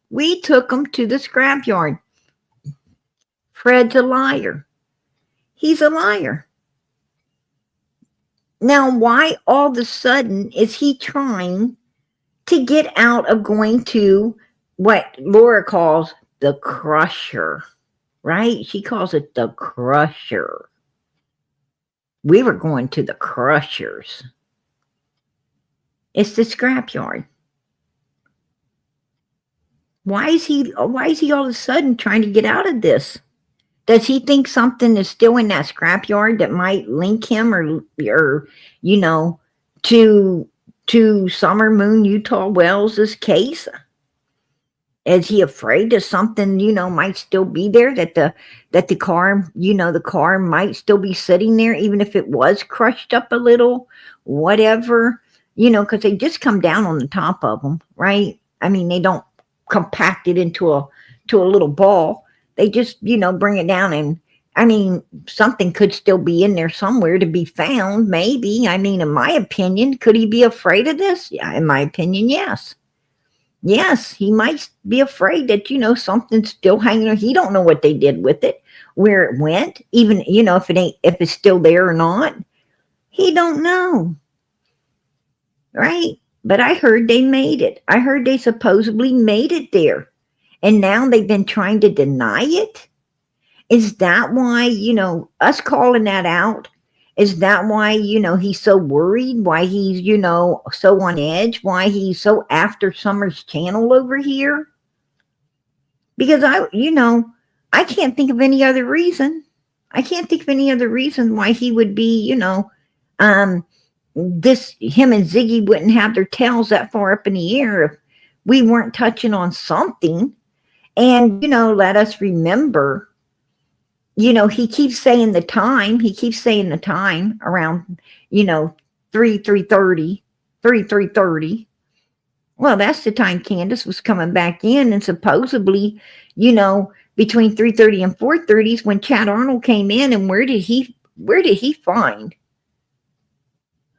We took them to the scrapyard. Fred's a liar. He's a liar. Now, why all of a sudden is he trying to get out of going to what Laura calls the crusher, right? She calls it the crusher. We were going to the crushers. It's the scrapyard. Why is he all of a sudden trying to get out of this? Does he think something is still in that scrapyard that might link him or you know, to Summer Moon Utah Wells' case? Is he afraid that something, you know, might still be there, that the car, you know, the car might still be sitting there, even if it was crushed up a little, whatever, you know, because they just come down on the top of them, right? I mean, they don't compact it into a little ball. They just, you know, bring it down, and I mean, something could still be in there somewhere to be found, maybe. I mean, in my opinion, could he be afraid of this? Yeah, in my opinion, yes. Yes, he might be afraid that, you know, something's still hanging there. He don't know what they did with it, where it went, even, you know, if it's still there or not. He don't know. Right? But I heard they made it. I heard they supposedly made it there. And now they've been trying to deny it. Is that why, you know, us calling that out? Is that why, you know, he's so worried? Why he's, you know, so on edge? Why he's so after Summer's channel over here? Because I can't think of any other reason. I can't think of any other reason why he would be, you know, him and Ziggy wouldn't have their tails that far up in the air if we weren't touching on something. And, you know, let us remember, you know, he keeps saying the time. He keeps saying the time around, you know, 3:30. Well, that's the time Candace was coming back in, and supposedly, you know, between 3:30 and 4:30 is when Chad Arnold came in. And where did he find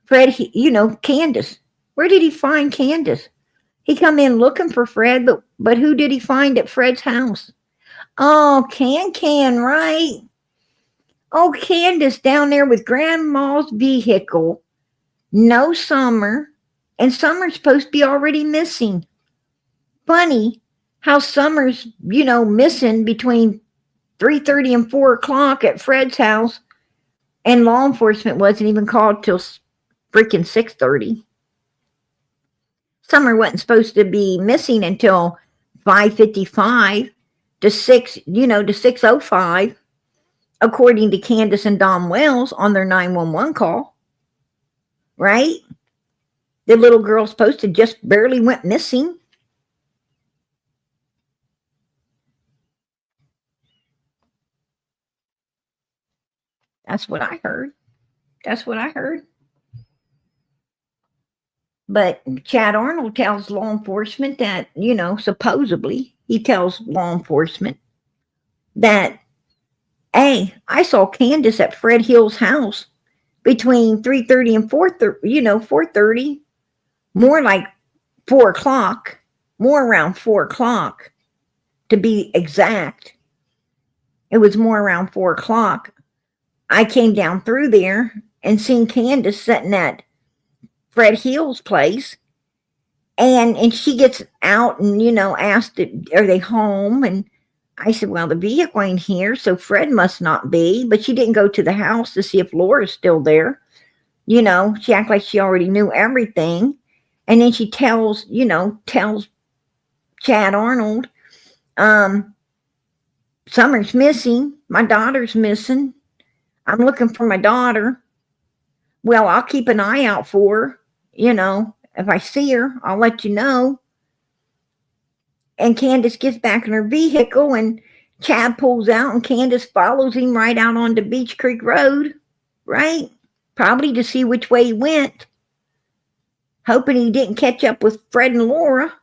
Fred? You know, Candace. Where did he find Candace? He come in looking for Fred, but who did he find at Fred's house? Oh, Can, right? Oh, Candace down there with Grandma's vehicle. No Summer. And Summer's supposed to be already missing. Funny how Summer's, you know, missing between 3:30 and 4 o'clock at Fred's house. And law enforcement wasn't even called till freaking 6:30. Summer wasn't supposed to be missing until 5:55. to 6:05, according to Candace and Don Wells on their 911 call, right? The little girl's supposed to just barely went missing. That's what I heard. But Chad Arnold tells law enforcement that, supposedly he tells law enforcement that, hey, I saw Candace at Fred Hill's house between 3:30 and 4:30, 4:30, more like 4 o'clock, more around 4 o'clock to be exact. It was more around 4 o'clock. I came down through there and seen Candace sitting at Fred Hill's place, and she gets out and, asked, are they home? And I said, well, the vehicle ain't here, so Fred must not be. But she didn't go to the house to see if Laura's still there. She acted like she already knew everything. And then she tells Chad Arnold, Summer's missing. My daughter's missing. I'm looking for my daughter. Well, I'll keep an eye out for her. If I see her, I'll let you know. And Candace gets back in her vehicle, and Chad pulls out, and Candace follows him right out onto Beach Creek Road, right? Probably to see which way he went, hoping he didn't catch up with Fred and Laura.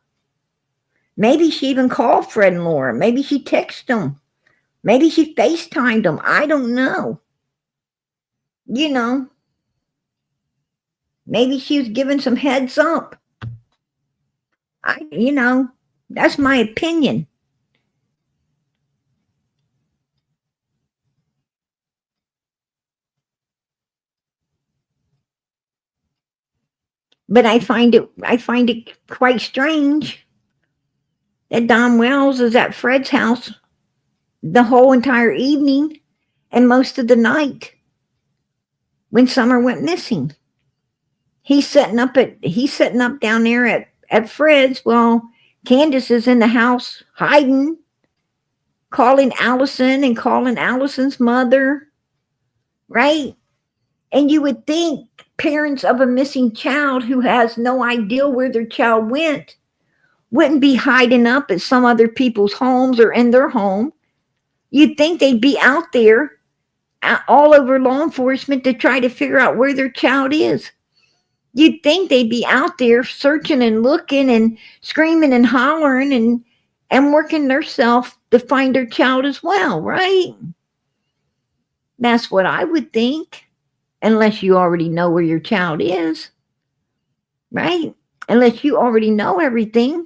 Maybe she even called Fred and Laura. Maybe she texted them. Maybe she FaceTimed them. I don't know. Maybe she was giving some heads up. That's my opinion. But I find it quite strange that Don Wells is at Fred's house the whole entire evening and most of the night when Summer went missing. He's setting up down there at Fred's while Candace is in the house hiding, calling Allison and calling Allison's mother, right? And you would think parents of a missing child who has no idea where their child went wouldn't be hiding up at some other people's homes or in their home. You'd think they'd be out there all over law enforcement to try to figure out where their child is. You'd think they'd be out there searching and looking and screaming and hollering and working themselves to find their child as well, right? That's what I would think, unless you already know where your child is, right? Unless you already know everything.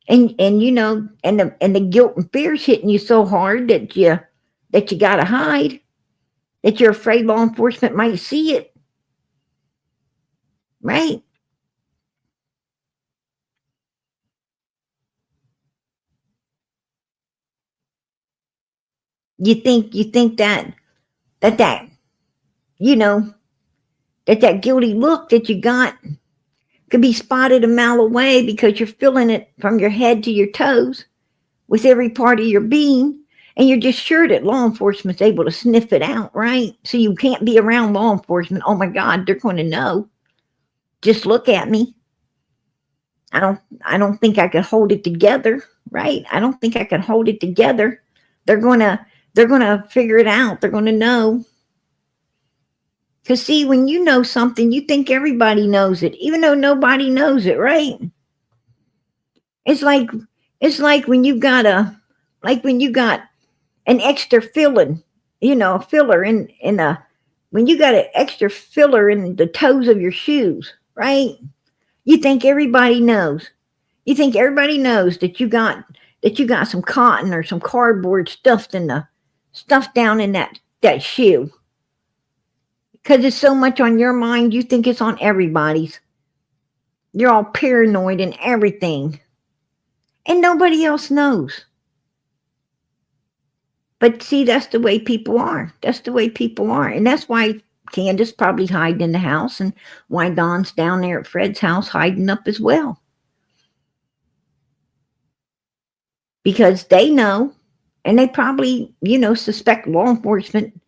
And the guilt and fear's hitting you so hard that you gotta hide, that you're afraid law enforcement might see it. Right? You think that guilty look that you got could be spotted a mile away because you're feeling it from your head to your toes with every part of your being, and you're just sure that law enforcement's able to sniff it out, right? So you can't be around law enforcement. Oh my God, they're going to know. Just look at me. I don't think I could hold it together, right? I don't think I can hold it together. They're gonna figure it out. They're gonna know. Because see, when you know something, you think everybody knows it, even though nobody knows it, right? It's like when you got an extra filling, a filler when you got an extra filler in the toes of your shoes, right? You think everybody knows. You think everybody knows that you got some cotton or some cardboard stuffed down in that shoe. Because it's so much on your mind, you think it's on everybody's. You're all paranoid and everything. And nobody else knows. But see, that's the way people are. And that's why Candace probably hiding in the house, and why Don's down there at Fred's house hiding up as well. because they know, and they probably, suspect law enforcement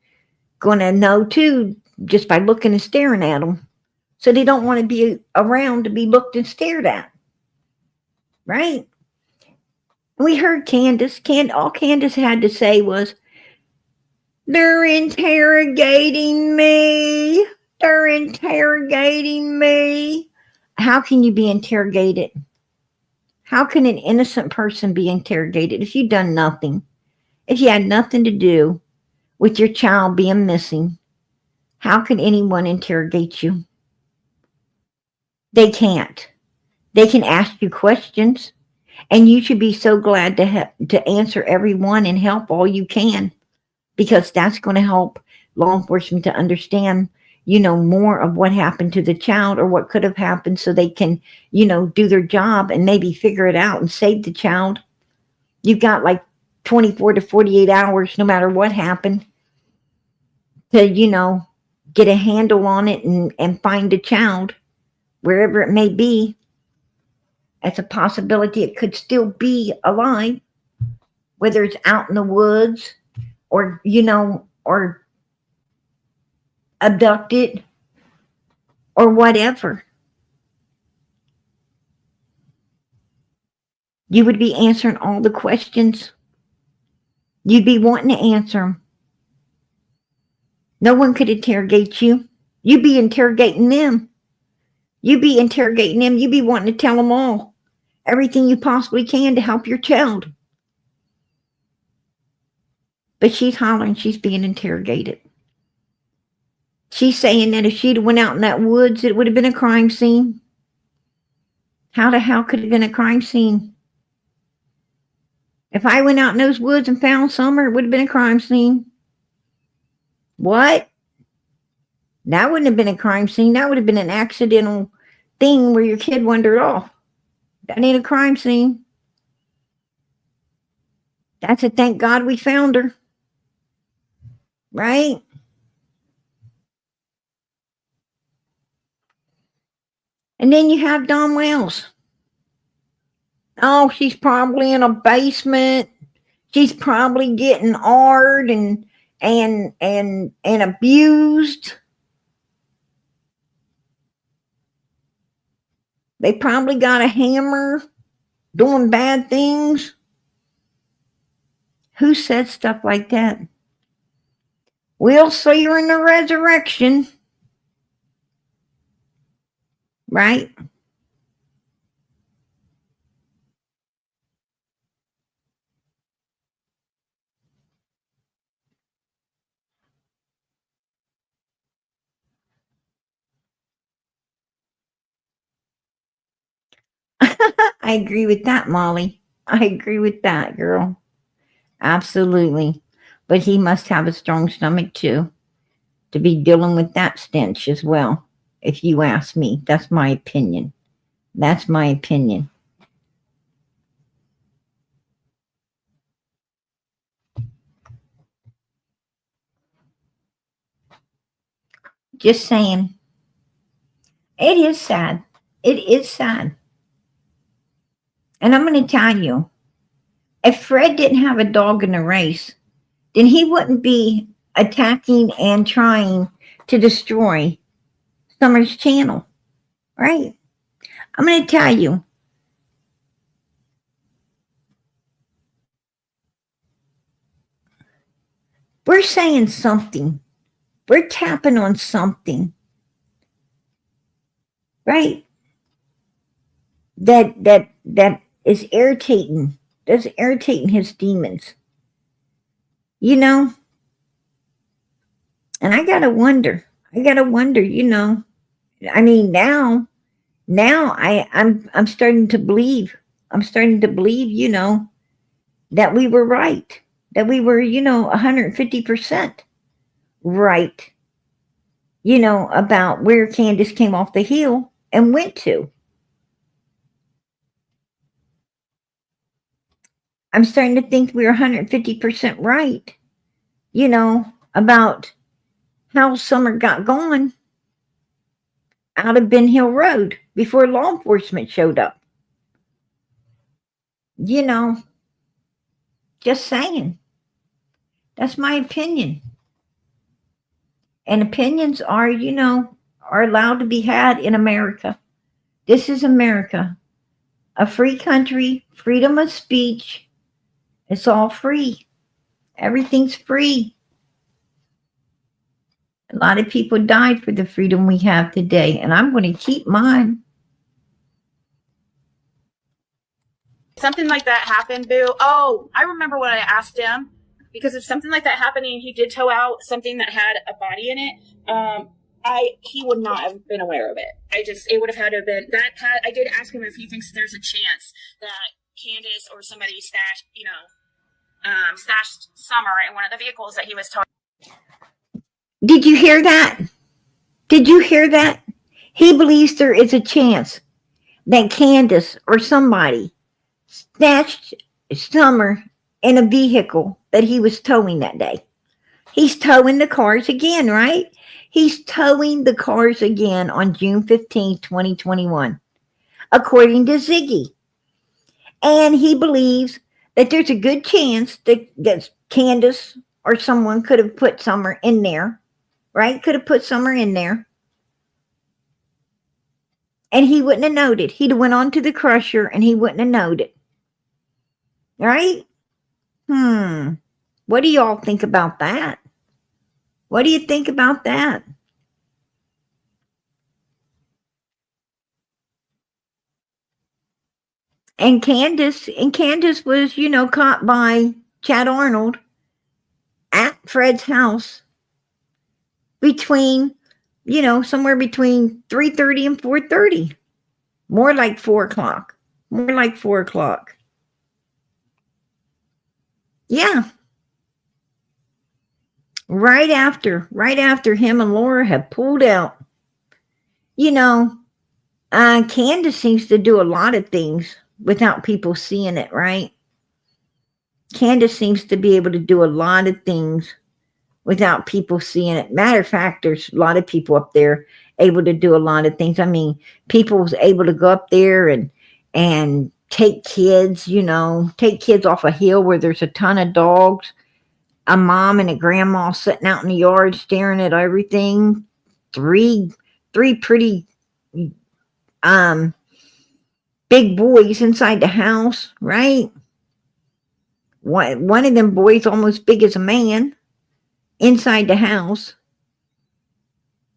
going to know too, just by looking and staring at them. So they don't want to be around to be looked and stared at. Right? We heard Candace. All Candace had to say was, they're interrogating me. They're interrogating me. How can you be interrogated? How can an innocent person be interrogated if you've done nothing? If you had nothing to do with your child being missing, how can anyone interrogate you? They can't. They can ask you questions, and you should be so glad to answer everyone and help all you can, because that's going to help law enforcement to understand, more of what happened to the child or what could have happened, so they can, do their job and maybe figure it out and save the child. You've got like 24 to 48 hours, no matter what happened, to, get a handle on it and find a child wherever it may be. It's a possibility it could still be alive, whether it's out in the woods or, or abducted or whatever. You would be answering all the questions. You'd be wanting to answer them. No one could interrogate you. You'd be interrogating them. You'd be interrogating them. You'd be wanting to tell them all. Everything you possibly can to help your child. But she's hollering she's being interrogated. She's saying that if she'd went out in that woods, it would have been a crime scene. How the hell could it have been a crime scene? If I went out in those woods and found Summer, it would have been a crime scene. What? That wouldn't have been a crime scene. That would have been an accidental thing where your kid wandered off. That ain't a crime scene. That's a thank God we found her. Right? And then you have Don Wells. Oh, she's probably in a basement. She's probably getting hard and abused. They probably got a hammer, doing bad things. Who said stuff like that? We'll see her in the resurrection. Right? I agree with that, Molly. I agree with that, girl. Absolutely. But he must have a strong stomach too, to be dealing with that stench as well. If you ask me, that's my opinion. That's my opinion. Just saying. It is sad. It is sad. And I'm going to tell you, if Fred didn't have a dog in the race, then he wouldn't be attacking and trying to destroy Summer's channel. Right? I'm going to tell you. We're saying something. We're tapping on something. Right? That is irritating. That's irritating his demons. And I gotta wonder, I mean, now I'm starting to believe, that we were right, that we were, 150% right, about where Candace came off the hill and went to. I'm starting to think we were 150% right, about how Summer got gone out of Ben Hill Road before law enforcement showed up. Just saying. That's my opinion. And opinions are, are allowed to be had in America. This is America, a free country, freedom of speech. It's all free. Everything's free. A lot of people died for the freedom we have today, and I'm going to keep mine. Something like that happened, Boo. Oh, I remember what I asked him, because if something like that happened and he did tow out something that had a body in it, he would not have been aware of it. It would have had to have been that. I did ask him if he thinks there's a chance that Candace or somebody stashed Summer in one of the vehicles that he was towing. Did you hear that? Did you hear that? He believes there is a chance that Candace or somebody snatched Summer in a vehicle that he was towing that day. He's towing the cars again, right? He's towing the cars again on June 15, 2021, according to Ziggy. And he believes that there's a good chance that Candace or someone could have put Summer in there, right? Could have put Summer in there. And he wouldn't have known it. He'd have went on to the crusher and he wouldn't have known it. Right? What do y'all think about that? What do you think about that? And Candace was, caught by Chad Arnold at Fred's house between, somewhere between 3:30 and 4:30. More like 4 o'clock. More like 4 o'clock. Yeah. Right after him and Laura had pulled out. Candace seems to do a lot of things without people seeing it, right? Candace seems to be able to do a lot of things without people seeing it. Matter of fact, there's a lot of people up there able to do a lot of things. I mean, people was able to go up there and take kids, take kids off a hill where there's a ton of dogs. A mom and a grandma sitting out in the yard staring at everything. Three pretty big boys inside the house, right? One of them boys almost big as a man inside the house.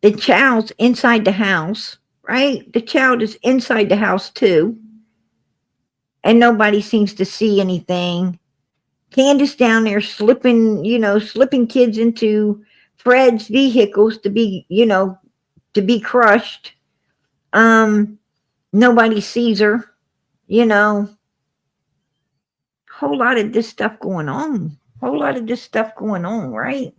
The child's inside the house, right? The child is inside the house too. And nobody seems to see anything. Candace down there slipping kids into Fred's vehicles to be crushed. Nobody sees her, Whole lot of this stuff going on. Right?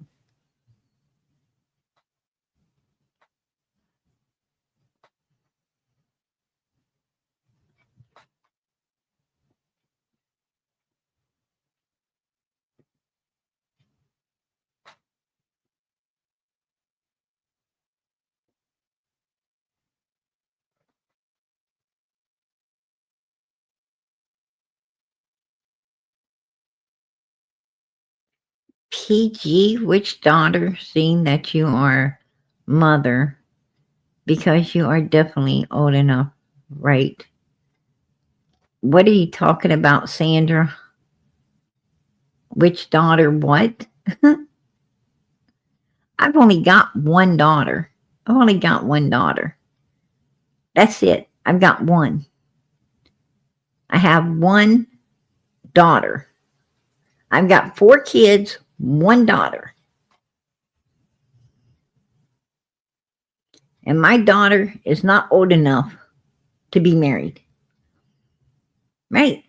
PG, which daughter, seeing that you are mother, because you are definitely old enough, right? What are you talking about, Sandra? Which daughter what? I've only got one daughter. That's it. I've got one. I have one daughter. I've got 4 kids, 1 daughter. And my daughter is not old enough to be married. Right?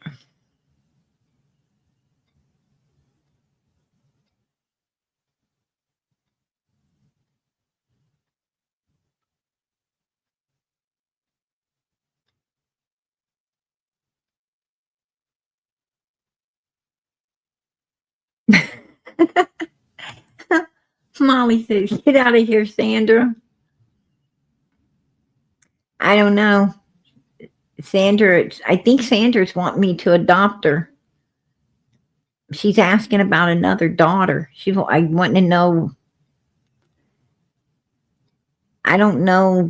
Molly says, get out of here, Sandra. I don't know. I think Sandra's wanting me to adopt her. She's asking about another daughter. I want to know. I don't know,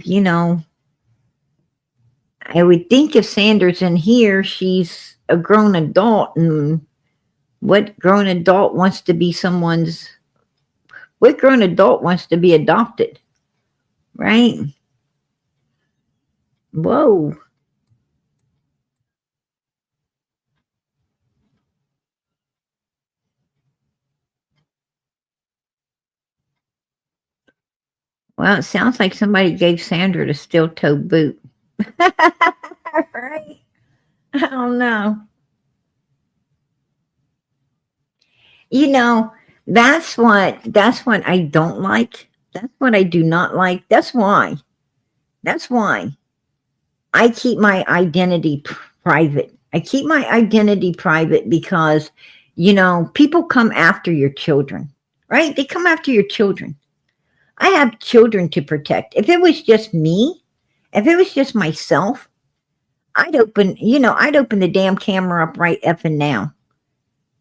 I would think if Sandra's in here, she's a grown adult, and what grown adult wants to be what grown adult wants to be adopted, right? Whoa. Well, it sounds like somebody gave Sandra the steel toe boot. Right? I don't know. That's what I don't like. That's what I do not like. That's why I keep my identity private. I keep my identity private because, people come after your children, right? They come after your children. I have children to protect. If it was just me, if it was just myself, I'd open the damn camera up right effing now.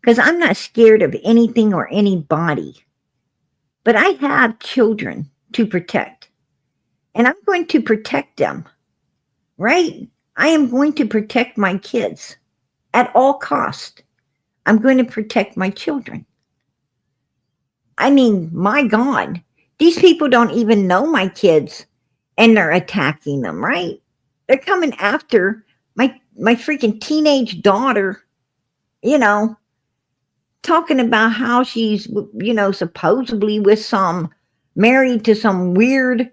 Because I'm not scared of anything or anybody. But I have children to protect. And I'm going to protect them. Right? I am going to protect my kids at all cost. I'm going to protect my children. I mean, my God, these people don't even know my kids and they're attacking them, right? They're coming after my freaking teenage daughter, talking about how she's, supposedly married to some weird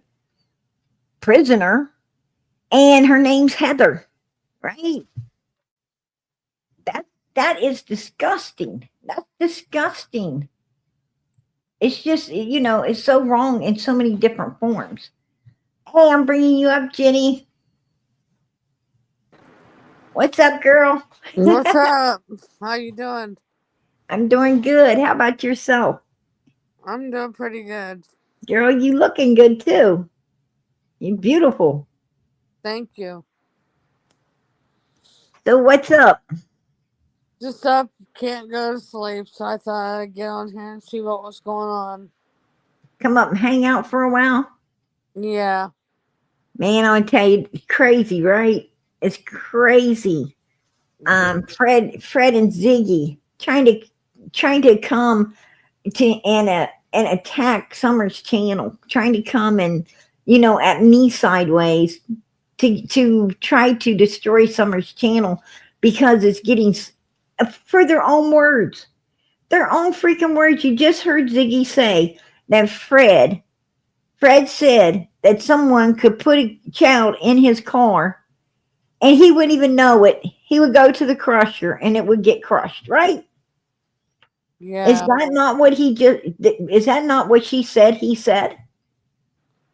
prisoner. And her name's Heather, right? That is disgusting. That's disgusting. It's just, it's so wrong in so many different forms. Hey, I'm bringing you up, Jenny. What's up, girl? What's up? How you doing? I'm doing good. How about yourself? I'm doing pretty good. Girl, you looking good too. You're beautiful. Thank you. So what's up? Just up, can't go to sleep, so I thought I'd get on here and see what was going on. Come up and hang out for a while? Yeah. Man, I'll tell you, it's crazy, right? It's crazy. Fred and Ziggy trying to come to and attack Summer's channel, trying to come and at me sideways to try to destroy Summer's channel because it's getting for their own words, their own freaking words. You just heard Ziggy say that Fred said that someone could put a child in his car and he wouldn't even know it. He would go to the crusher and it would get crushed, right? Yeah. Is that not what is that not what she said he said?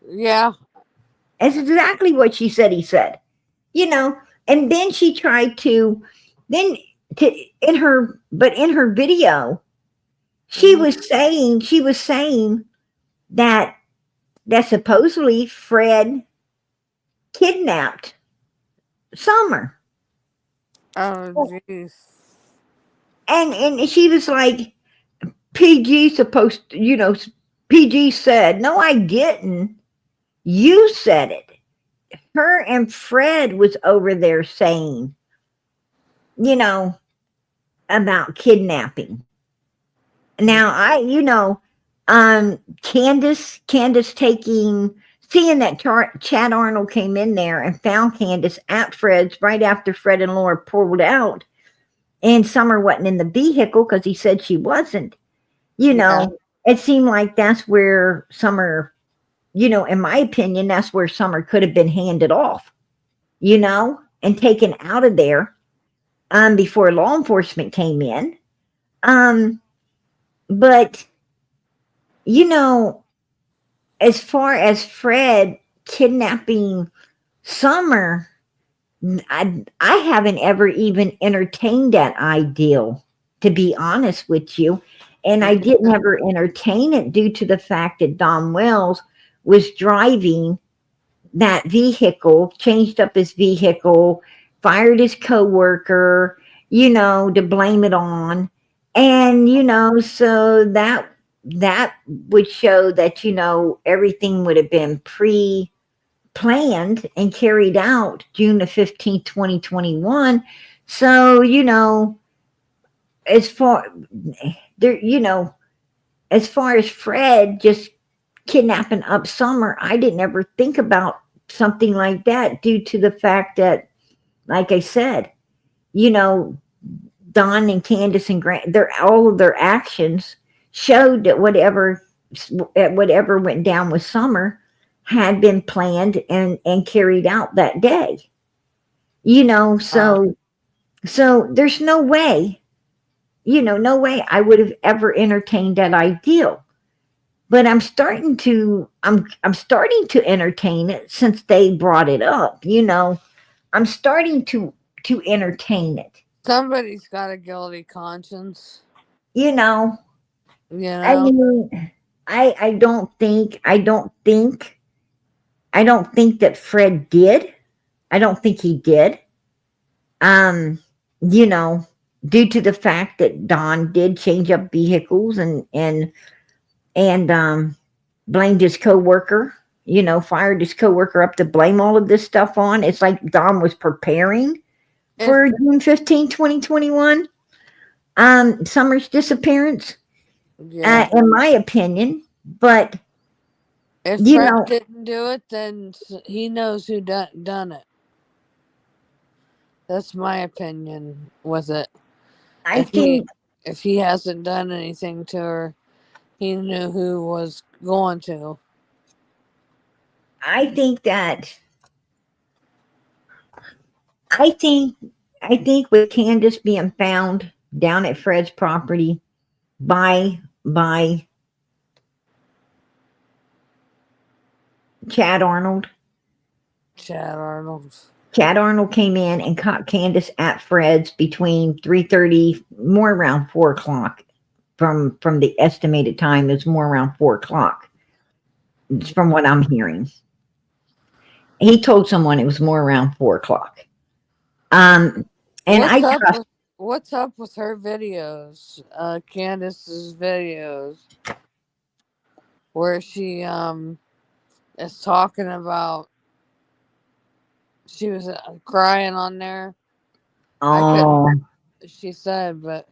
Yeah. It's exactly what she said he said. And then she tried to in her video, she was saying that supposedly Fred kidnapped Summer. Oh, jeez. And she was like, PG said, no, I didn't. You said it. Her and Fred was over there saying, about kidnapping. Now Candace seeing that Chad Arnold came in there and found Candace at Fred's right after Fred and Laura pulled out, and Summer wasn't in the vehicle because he said she wasn't. It seemed like that's where Summer, in my opinion, that's where Summer could have been handed off, and taken out of there before law enforcement came in. But as far as Fred kidnapping Summer, I haven't ever even entertained that ideal, to be honest with you. And I didn't ever entertain it due to the fact that Don Wells was driving that vehicle, changed up his vehicle, fired his coworker, to blame it on. And, so that would show that, everything would have been planned and carried out June the 15th, 2021. So, as far there, as far as Fred just kidnapping up Summer, I didn't ever think about something like that due to the fact that, like I said, Don and Candace and Grant, all of their actions showed that whatever went down with Summer had been planned and carried out that day. So there's no way, no way I would have ever entertained that ideal. But I'm starting to entertain it since they brought it up. I'm starting to entertain it. Somebody's got a guilty conscience. I mean, I don't think that Fred did. I don't think he did. Due to the fact that Don did change up vehicles and blamed his coworker, fired his coworker up to blame all of this stuff on. It's like Don was preparing for June 15, 2021. Summer's disappearance, in my opinion. But if Fred didn't do it, then he knows who done it. That's my opinion with it. I think if he hasn't done anything to her, he knew who was going to. I think with Candace being found down at Fred's property by Chad Arnold. Chad Arnold came in and caught Candace at Fred's between 3:30, more around 4 o'clock. From the estimated time, it's more around 4 o'clock. It's from what I'm hearing. He told someone it was more around 4 o'clock. And what's up with her videos? Candace's videos, where she is talking about. She was crying on there. Oh, she said, but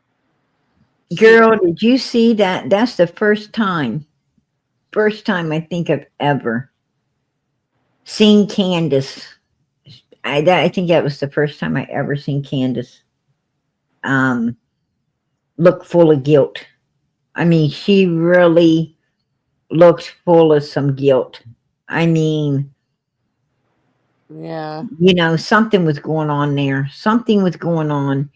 girl, did you see that? That's the first time I think I've ever seen Candace. I think that was the first time I ever seen Candace look full of guilt. I mean, she really looked full of some guilt. I mean, yeah, something was going on there. Something was going on.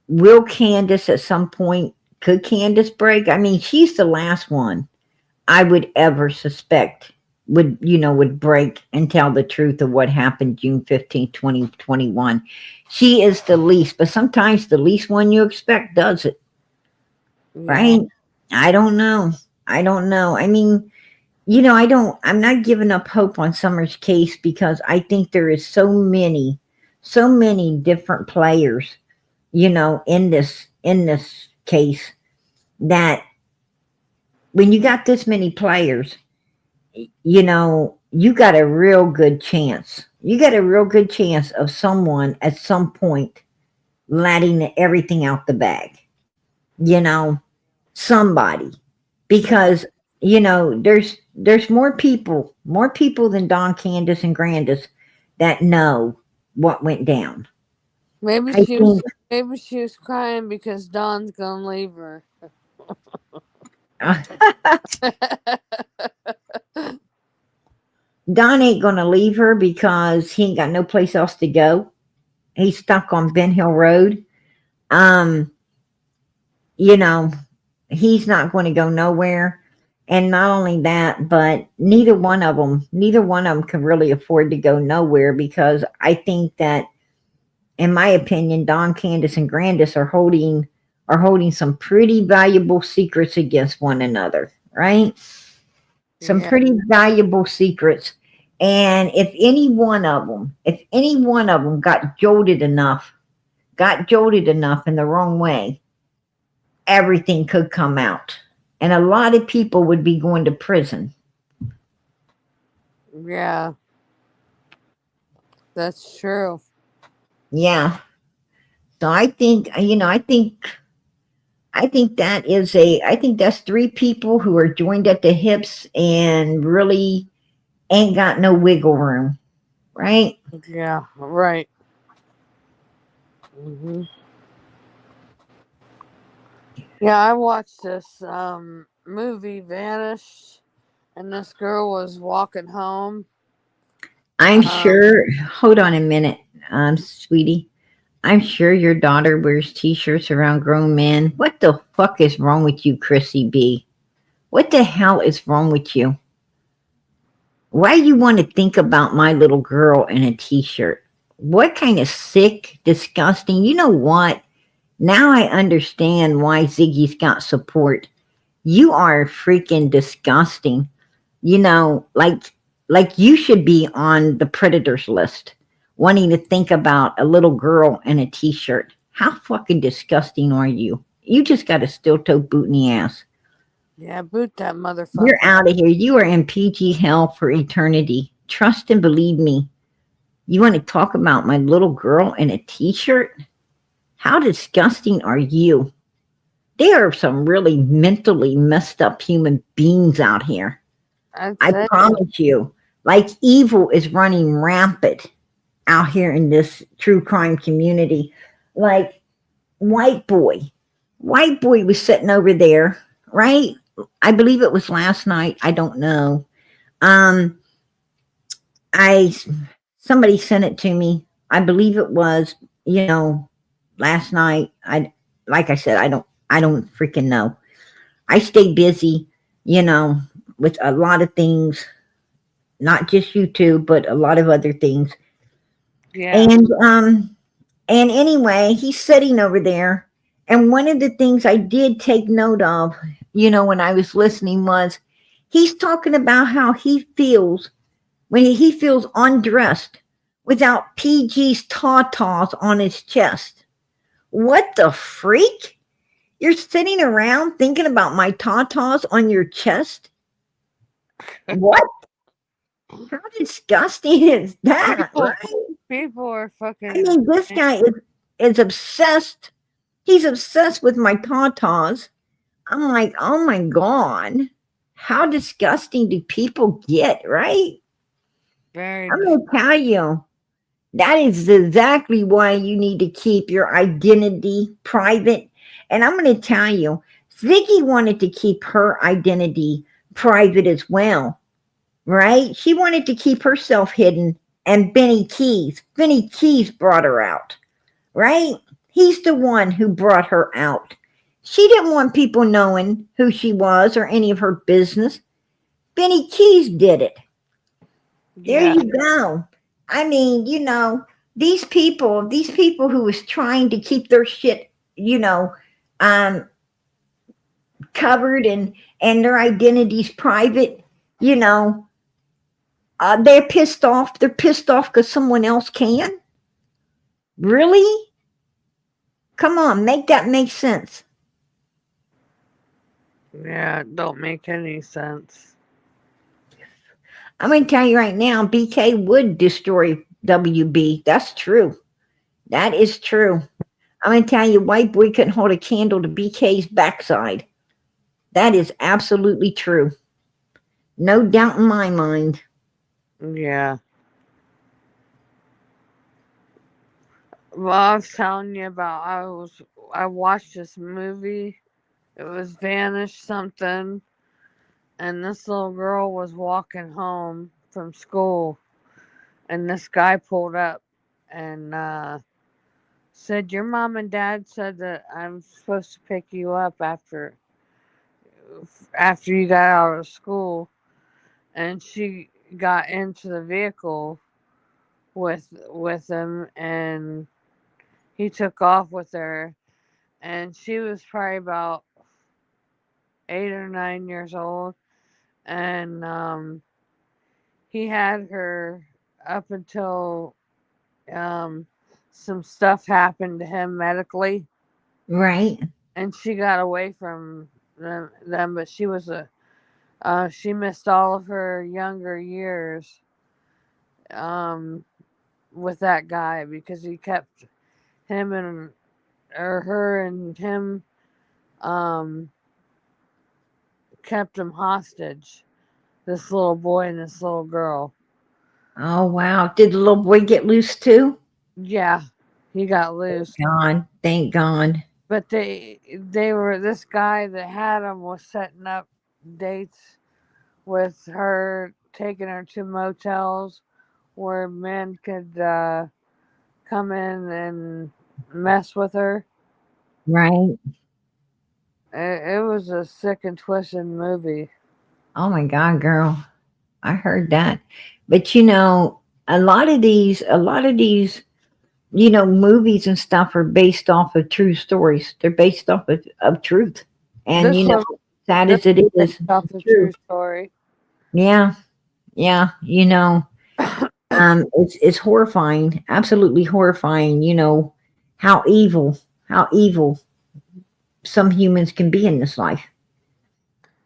Will Candace at some point, could Candace break? I mean, she's the last one I would ever suspect would break and tell the truth of what happened June 15, 2021. She is the least, but sometimes the least one you expect does it. Yeah. Right? I don't know. I mean, I'm not giving up hope on Summer's case because I think there is so many different players, in this case, that when you got this many players, you got a real good chance. You got a real good chance of someone at some point letting everything out the bag. Somebody. Because, there's more people than Don, Candace, and Grandis that know what went down. Maybe she was crying because Don's gonna leave her. Don ain't gonna leave her because he ain't got no place else to go. He's stuck on Ben Hill Road. He's not going to go nowhere. And not only that, but neither one of them can really afford to go nowhere, because I think that, in my opinion, Don, Candace, and Grandis are holding some pretty valuable secrets against one another, right? Some pretty valuable secrets. And if any one of them got jolted enough in the wrong way, everything could come out. And a lot of people would be going to prison. Yeah, that's true. Yeah. So I think, I think that's three people who are joined at the hips and really ain't got no wiggle room, right? Yeah, right. hmm Yeah, I watched this movie Vanished, and this girl was walking home. I'm Um, sure, hold on a minute, sweetie. I'm sure your daughter wears t-shirts around grown men. What the fuck is wrong with you, Chrissy B? What the hell is wrong with you? Why you want to think about my little girl in a t-shirt? What kind of sick, disgusting, you know what? Now I understand why Ziggy's got support. You are freaking disgusting. You know, like you should be on the predators list, wanting to think about a little girl in a t-shirt. How fucking disgusting are you? You just got a steel toe boot in the ass. yeah, boot that You're motherfucker. out of here. You are in PG hell for eternity. Trust and believe me. You want to talk about my little girl in a t-shirt? How disgusting are you? There are some really mentally messed up human beings out here. I'd I say so. promise you. Like evil is running rampant out here in this true crime community. Like white boy. White boy was sitting over there, right? I believe it was last night. I don't know. Um, I somebody sent it to me. I believe it was, last night. I like I said, I don't freaking know. I stay busy, you know, with a lot of things, not just YouTube, but a lot of other things. Yeah, And anyway, he's sitting over there. And one of the things I did take note of, when I was listening was he's talking about how he feels when he feels undressed without PG's tatas on his chest. What the freak? You're sitting around thinking about my tatas on your chest? What? How disgusting is that, people, right? people are I fucking. mean, this guy is obsessed. He's obsessed with my tatas. I'm like, oh my God. How disgusting do people get, right? Very. I'm going to tell you, that is exactly why you need to keep your identity private. And I'm going to tell you, Ziggy wanted to keep her identity private as well, right? She wanted to keep herself hidden. And Benny Keys brought her out, right? He's the one who brought her out. She didn't want people knowing who she was or any of her business. Benny Keys did it. There Yeah, you go. I mean, these people who was trying to keep their shit, um, covered and their identities private, you know, they're pissed off. They're pissed off because someone else can. Really? Come on, make that make sense. yeah, it don't make any sense. I'm going to tell you right now, BK would destroy WB. That's true. That is true. I'm going to tell you, white boy couldn't hold a candle to BK's backside. That is absolutely true. No doubt in my mind. Yeah. Well, I was telling you about I watched this movie. It was Vanished something, and this little girl was walking home from school, and this guy pulled up and said, "Your mom and dad said that I'm supposed to pick you up after you got out of school." And she got into the vehicle with him, and he took off with her, and she was probably about 8 or 9 years old, and he had her up until um, some stuff happened to him medically. Right? and she got away from them, but she was she missed all of her younger years with that guy because he kept him and or her and him kept him hostage. This little boy and this little girl. Oh, wow. Did the little boy get loose too? Yeah, he got loose. God, thank God. But they were, this guy that had him was setting up dates with her, taking her to motels where men could come in and mess with her. Right. It was a sick and twisted movie. Oh my God, girl. I heard that. But you know, a lot of these, you know, movies and stuff are based off of true stories. They're based off of truth. And This you know, one, sad this as it is, based off a true story. Yeah. Yeah. You know, it's horrifying, absolutely horrifying, you know, how evil some humans can be in this life.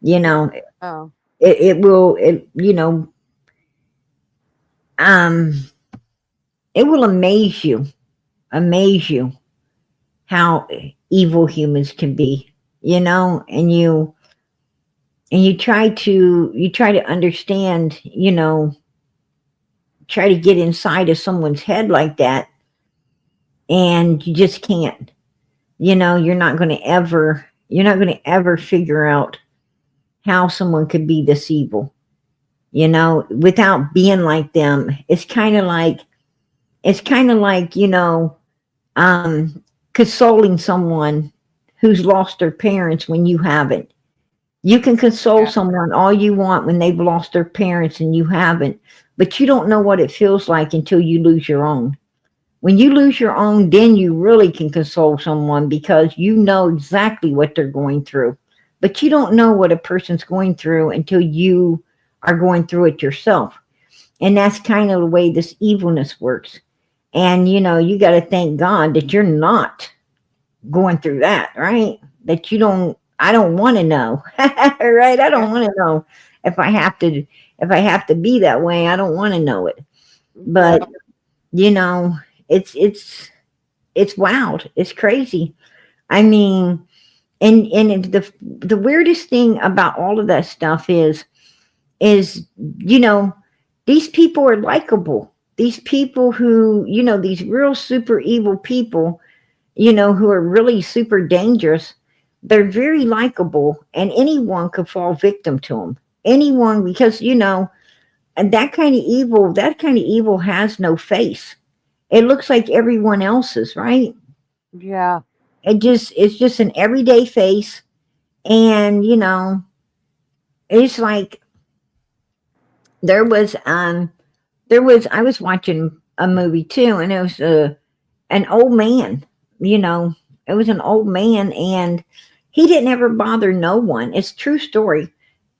You know, Oh, you know, um, it will amaze you how evil humans can be, you know, and you try to understand, you know, try to get inside of someone's head like that, and you just can't. You know, you're not going to ever figure out how someone could be this evil, you know, without being like them. It's kind of like, you know, consoling someone who's lost their parents when you haven't. You can console someone all you want when they've lost their parents and you haven't, but you don't know what it feels like until you lose your own. When you lose your own, then you really can console someone because you know exactly what they're going through. But you don't know what a person's going through until you are going through it yourself. And that's kind of the way this evilness works. And, you know, you got to thank God that you're not going through that, right? That I don't want to know, right? I don't want to know if I have to be that way. I don't want to know it. But, you know, it's wild. It's crazy. I mean, and the weirdest thing about all of that stuff is, you know, these people are likable. These people who, you know, these real super evil people, you know, who are really super dangerous, they're very likable, and anyone could fall victim to them. Anyone, because, you know, and that kind of evil has no face. It looks like everyone else's, right? yeah. It's just an everyday face. And, you know, it's like I was watching a movie too, and it was an old man, you know, it was an old man, and he didn't ever bother no one. It's a true story.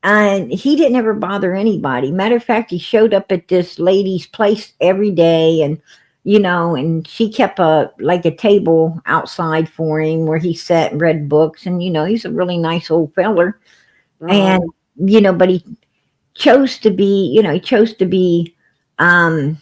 And he didn't ever bother anybody. Matter of fact, he showed up at this lady's place every day, and, you know, and she kept a table outside for him where he sat and read books. And, you know, he's a really nice old feller. And, you know, but he chose to be, I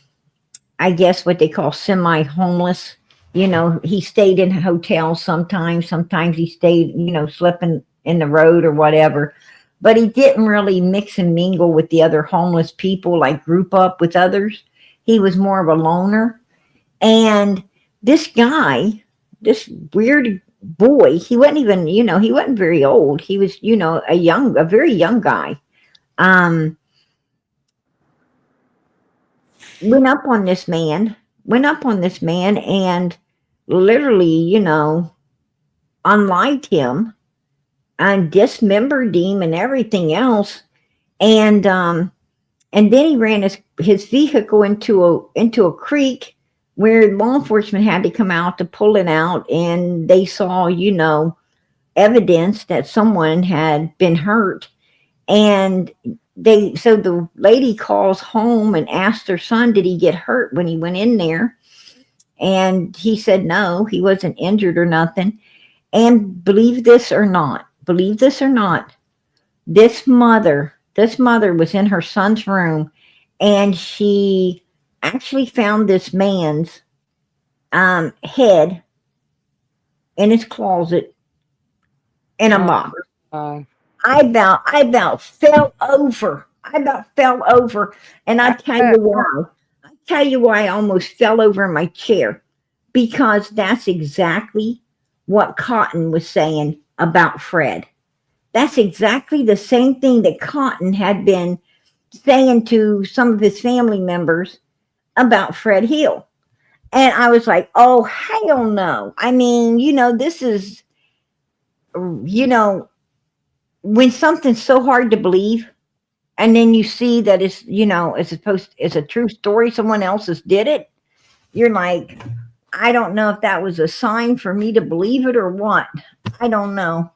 guess what they call semi-homeless. You know, he stayed in hotels sometimes he stayed, you know, sleeping in the road or whatever. But he didn't really mix and mingle with the other homeless people, like group up with others. He was more of a loner. And this guy, this weird boy, he wasn't even, you know, he wasn't very old. He was, you know, a very young guy. Went up on this man and literally, you know, unlived him and dismembered him and everything else. And then he ran his vehicle into a creek where law enforcement had to come out to pull it out, and they saw, you know, evidence that someone had been hurt. And so the lady calls home and asked her son, did he get hurt when he went in there? And he said no, he wasn't injured or nothing. And believe this or not, this mother was in her son's room, and she actually found this man's head in his closet in a box. Uh, I about fell over. And I tell you why. I almost fell over in my chair, because that's exactly what Cotton was saying about Fred. That's exactly the same thing that Cotton had been saying to some of his family members about Fred Hill. And I was like, oh, hell no. I mean, this is, when something's so hard to believe, and then you see that it's a true story, someone else has did it, you're like, I don't know if that was a sign for me to believe it or what. I don't know.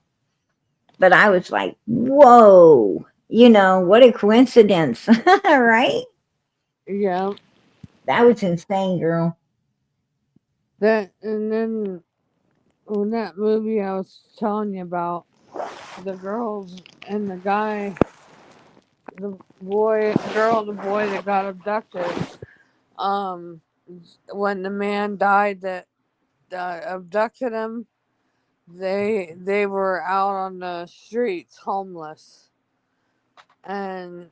But I was like, whoa, what a coincidence. Right? yeah. That was insane, girl. And then when that movie I was telling you about, the girls and the guy, the boy that got abducted, when the man died that abducted him, they were out on the streets homeless, and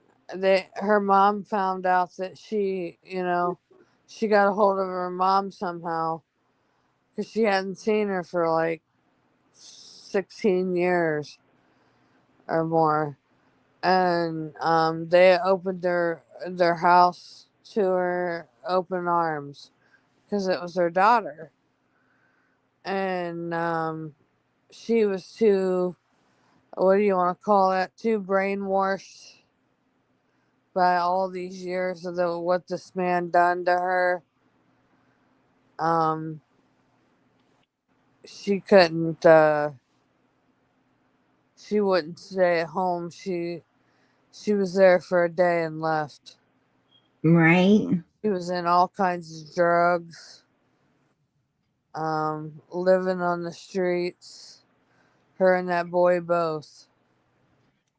her mom found out that she got a hold of her mom somehow, because she hadn't seen her for like 16 years or more, and they opened their house to her open arms because it was her daughter, and she was too, what do you want to call that, too brainwashed by all these years of what this man done to her. She couldn't, she wouldn't stay at home. She was there for a day and left. Right? She was in all kinds of drugs, living on the streets. Her and that boy both.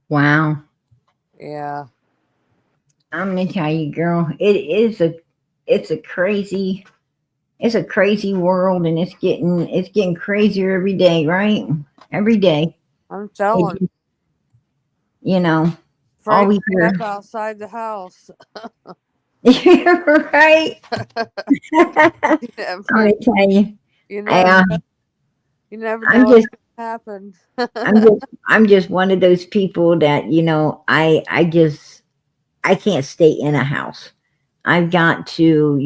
Wow. Yeah. I'm gonna tell you, girl, it's a crazy world, and it's getting crazier every day, right? Every day. I'm telling you. You know, all Frank we hear. step outside the house. Right? I'm gonna tell you. You never know I'm what's gonna happen. I'm just one of those people that, I can't stay in a house. I've got to,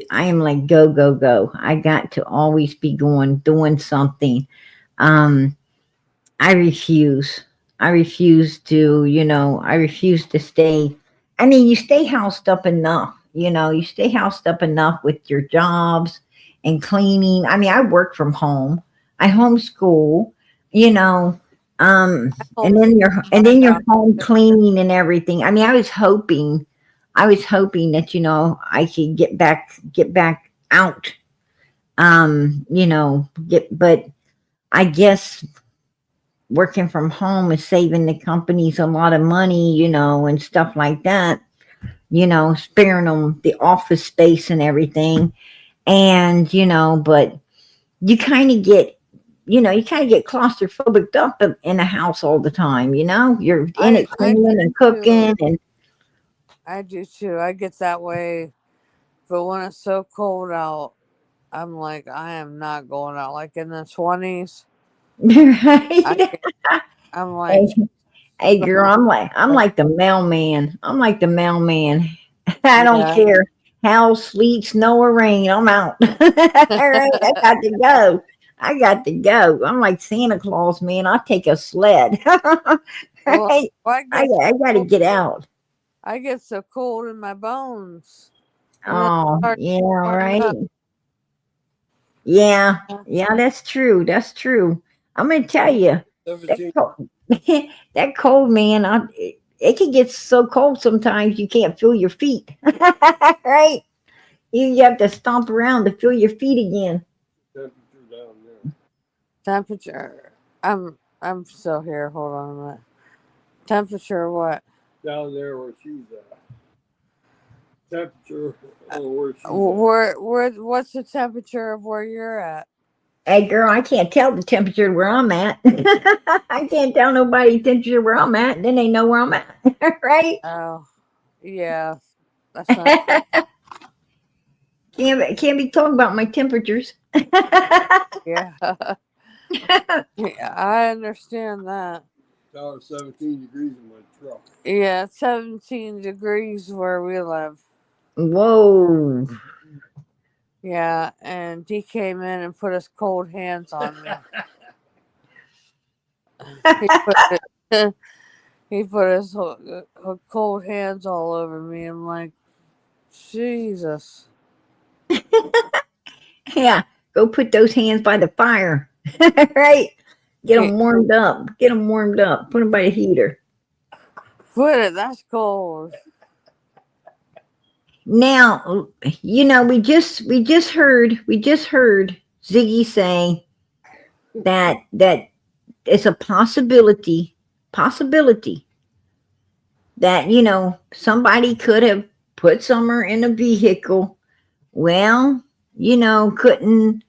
I am like, go, go, go. I got to always be doing something. I refuse. I refuse to stay. I mean, you stay housed up enough, with your jobs and cleaning. I mean, I work from home. I homeschool, and then you're home cleaning and everything. I mean, I was hoping that, I could get back out, but I guess working from home is saving the companies a lot of money, and stuff like that, sparing them the office space and everything. And, but you kind of get claustrophobic up in a house all the time, you're in it cleaning and cooking. And I do too. I get that way. But when it's so cold out, I'm like, I am not going out. Like in the 20s. right? I'm like, hey girl, I'm like the mailman. I don't care how sleet, snow, or rain. I'm out. All right, I got to go. I'm like Santa Claus, man. I'll take a sled. Right? I got to get out. I get so cold in my bones. Oh, yeah, right. Yeah, that's true. I'm gonna tell you, that cold, man. It can get so cold sometimes you can't feel your feet. Right? You have to stomp around to feel your feet again. Temperature. I'm still here. Hold on a minute. Temperature what? Down there where she's at. Temperature where she's at. What's the temperature of where you're at? Hey, girl, I can't tell the temperature where I'm at. I can't tell nobody temperature where I'm at. Then they know where I'm at, right? Oh, yeah. That's not. Can't be talking about my temperatures. Yeah. Yeah, I understand that. It's 17 degrees in my truck. Yeah, it's 17 degrees where we live. Whoa. Yeah, and he came in and put his cold hands on me. He put his cold hands all over me. I'm like, Jesus. Yeah, go put those hands by the fire, right? Get them warmed up. Get them warmed up. Put them by the heater. Put it. That's cold. Now, you know, we just heard Ziggy say that it's a possibility that, you know, somebody could have put Summer in a vehicle. Well, you know, couldn't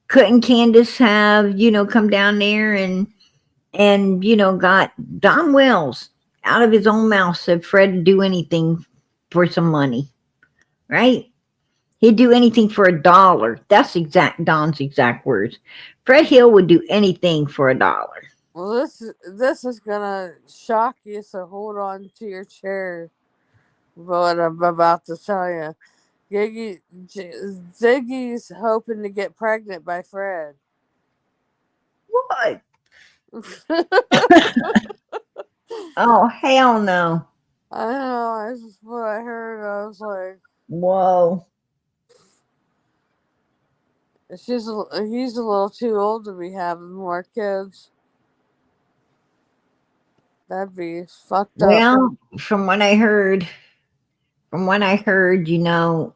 Candace have, you know, come down there and you know, got Don Wells out of his own mouth said Fred would do anything for some money, right? He'd do anything for $1. That's Don's exact words. Fred Hill would do anything for $1. Well, this is gonna shock you, so hold on to your chair. What I'm about to tell you. Ziggy's hoping to get pregnant by Fred. What? Oh, hell no. I know. That's what I heard. I was like, whoa. He's a little too old to be having more kids. That'd be fucked up. Well, from what I heard, you know,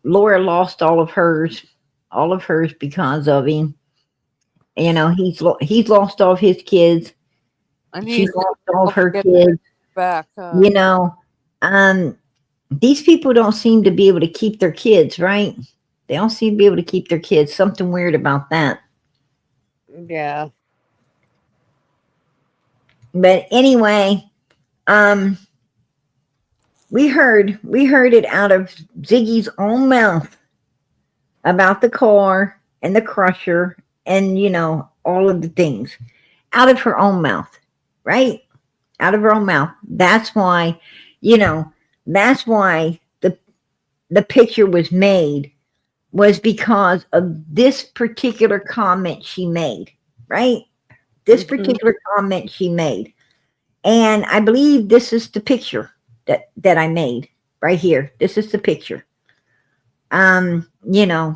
Laura lost all of hers because of him. You know, he's lost all of his kids. And She's lost all of her kids. Back, you know, these people don't seem to be able to keep their kids, right? They don't seem to be able to keep their kids. Something weird about that. Yeah. But anyway, we heard it out of Ziggy's own mouth about the car and the crusher and, you know, all of the things out of her own mouth, right? Out of her own mouth. That's why, you know, that's why the picture was made, was because of this particular comment she made, right? This particular comment she made. And I believe this is the picture that I made right here. This is the picture. You know,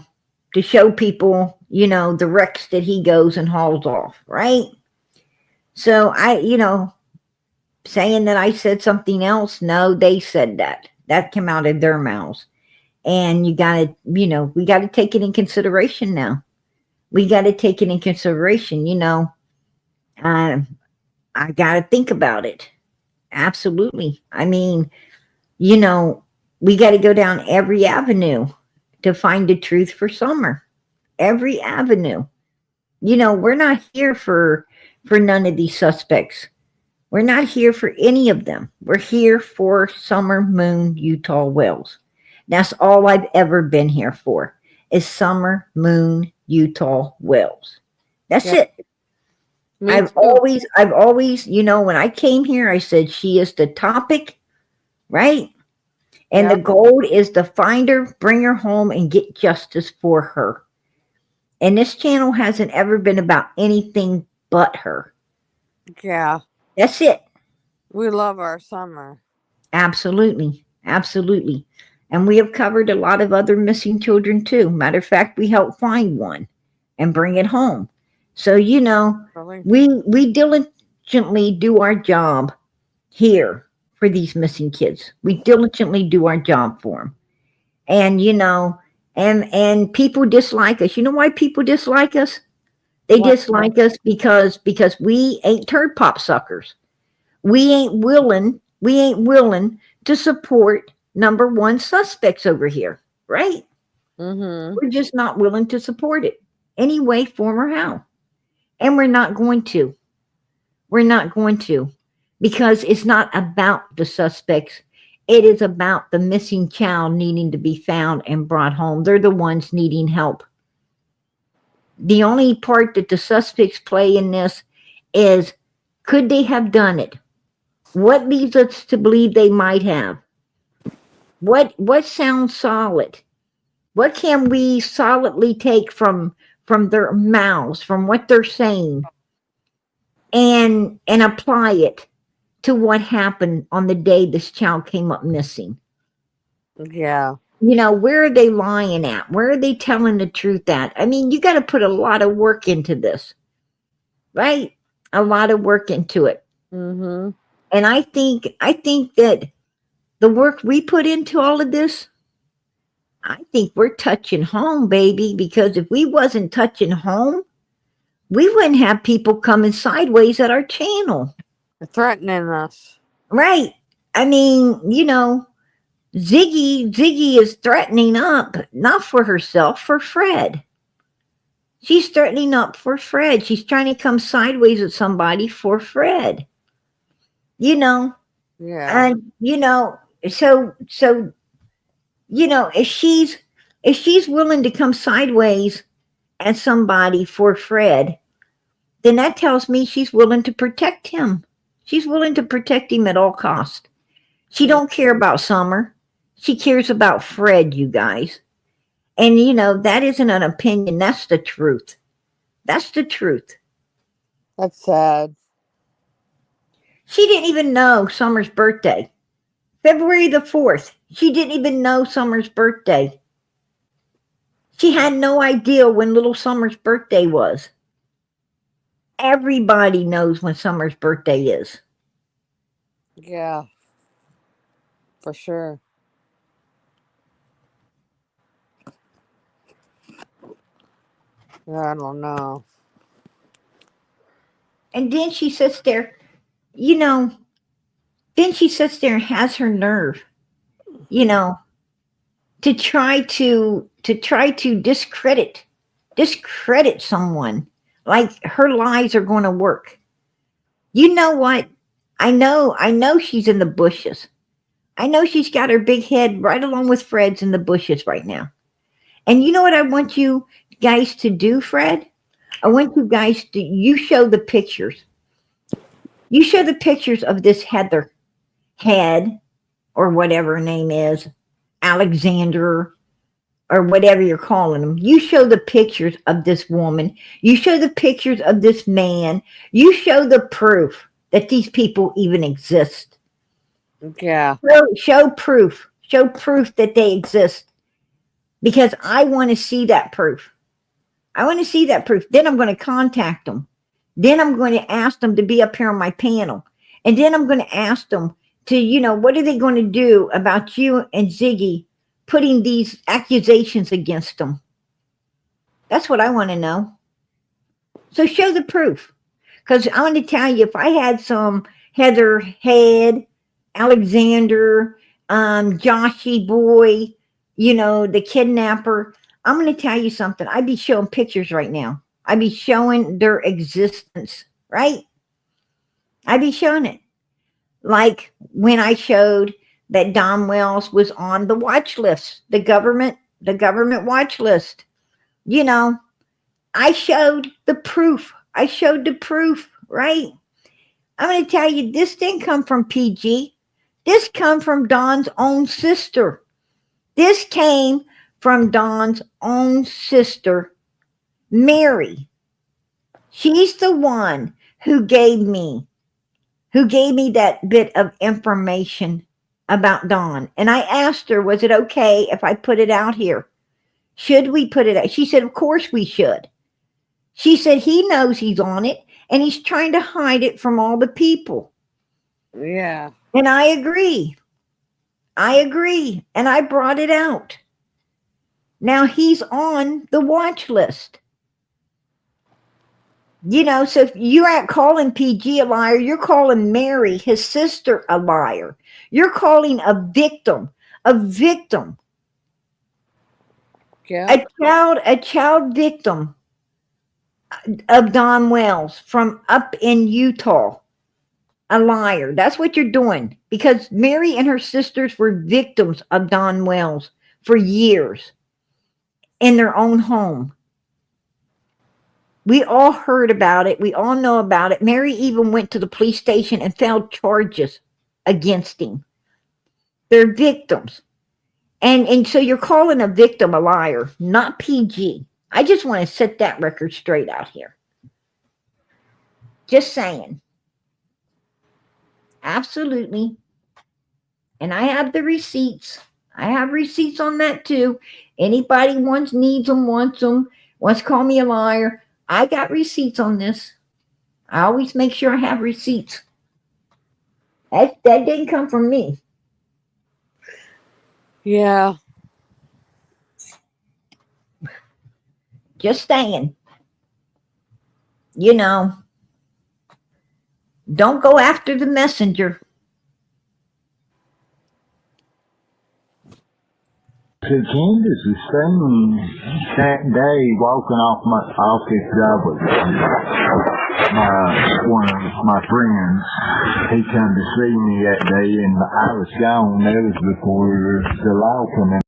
to show people, you know, the wrecks that he goes and hauls off, right? So you know, saying that I said something else, no, they said that. That came out of their mouths. And you gotta, you know, we gotta take it in consideration now. We gotta take it in consideration, you know. I gotta think about it. Absolutely. I mean, you know, we gotta go down every avenue to find the truth for Summer. Every avenue. You know, we're not here for none of these suspects. We're not here for any of them. We're here for Summer Moon Utah Wells. That's all I've ever been here for, is Summer Moon Utah Wells. That's it. I've always, you know, when I came here, I said she is the topic, right? And the goal is to find her, bring her home, and get justice for her. And this channel hasn't ever been about anything but her. Yeah. That's it. We love our Summer. Absolutely. Absolutely. And we have covered a lot of other missing children too. Matter of fact, we helped find one and bring it home. So, you know, we diligently do our job here for these missing kids. We diligently do our job for them. And, you know, and people dislike us. You know why people dislike us? They What? dislike us because we ain't turd pop suckers. We ain't willing to support number one suspects over here, right? Mm-hmm. We're just not willing to support it any way, form, or how. And we're not going to. We're not going to. Because it's not about the suspects. It is about the missing child needing to be found and brought home. They're the ones needing help. The only part that the suspects play in this is, could they have done it? What leads us to believe they might have? What sounds solid? What can we solidly take from their mouths, from what they're saying, and apply it to what happened on the day this child came up missing? Yeah. You know, where are they lying at? Where are they telling the truth at? I mean, you got to put a lot of work into this, right? A lot of work into it. Mm-hmm. And I think that the work we put into all of this, I think we're touching home, baby, because if we wasn't touching home, we wouldn't have people coming sideways at our channel. Threatening us. Right. I mean, you know, Ziggy is threatening up, not for herself, for Fred. She's threatening up for Fred. She's trying to come sideways with somebody for Fred. You know, Yeah. and you know, so you know, if she's willing to come sideways at somebody for Fred, then that tells me she's willing to protect him. She's willing to protect him at all costs. She don't care about Summer. She cares about Fred, you guys. And you know, that isn't an opinion. That's the truth. That's the truth. That's sad. She didn't even know Summer's birthday. February the 4th. She didn't even know Summer's birthday. She had no idea when little Summer's birthday was. Everybody knows when Summer's birthday is. Yeah. For sure. I don't know. And then she sits there, you know, then she sits there and has her nerve, you know, to try to discredit someone like her lies are going to work. You know what? I know she's in the bushes. I know she's got her big head right along with Fred's in the bushes right now. And you know what I want you guys to do, Fred? I want you guys to, you show the pictures. You show the pictures of this Heather Head, or whatever her name is, Alexander, or whatever you're calling them. You show the pictures of this woman. You show the pictures of this man. You show the proof that these people even exist. Yeah. Show proof. Show proof that they exist. Because I want to see that proof. I want to see that proof. Then I'm going to contact them. Then I'm going to ask them to be up here on my panel. And then I'm going to ask them to, you know, what are they going to do about you and Ziggy putting these accusations against them? That's what I want to know. So show the proof. Because I want to tell you, if I had some Heather Head, Alexander, Joshy Boy, you know, the kidnapper, I'm going to tell you something. I'd be showing pictures right now. I'd be showing their existence, right? I'd be showing it. Like when I showed that Don Wells was on the watch list, the government watch list. You know, I showed the proof. I showed the proof, right? I'm going to tell you, this didn't come from PG. This come from Don's own sister. This came from Don's own sister, Mary. She's the one who gave me that bit of information about Don. And I asked her, was it okay if I put it out here? Should we put it out? She said, of course we should. She said, he knows he's on it and he's trying to hide it from all the people. Yeah. And I agree. And I brought it out. Now he's on the watch list. You know, so if you're out calling PG a liar, you're calling Mary, his sister, a liar. You're calling a victim, Yeah. a child victim of Don Wells from up in Utah, a liar. That's what you're doing, because Mary and her sisters were victims of Don Wells for years in their own home. We all heard about it. We all know about it. Mary even went to the police station and filed charges against him. They're victims. And so you're calling a victim a liar, not PG. I just want to set that record straight out here. Just saying. Absolutely. And I have the receipts. I have receipts on that too. Anybody needs them, wants to call me a liar. I got receipts on this. I always make sure I have receipts. That didn't come from me. Yeah. Just saying. You know, don't go after the messenger. See, Candace is seen that day walking off this driveway. One of my friends, he come to see me that day, and I was gone. That was before the law came in.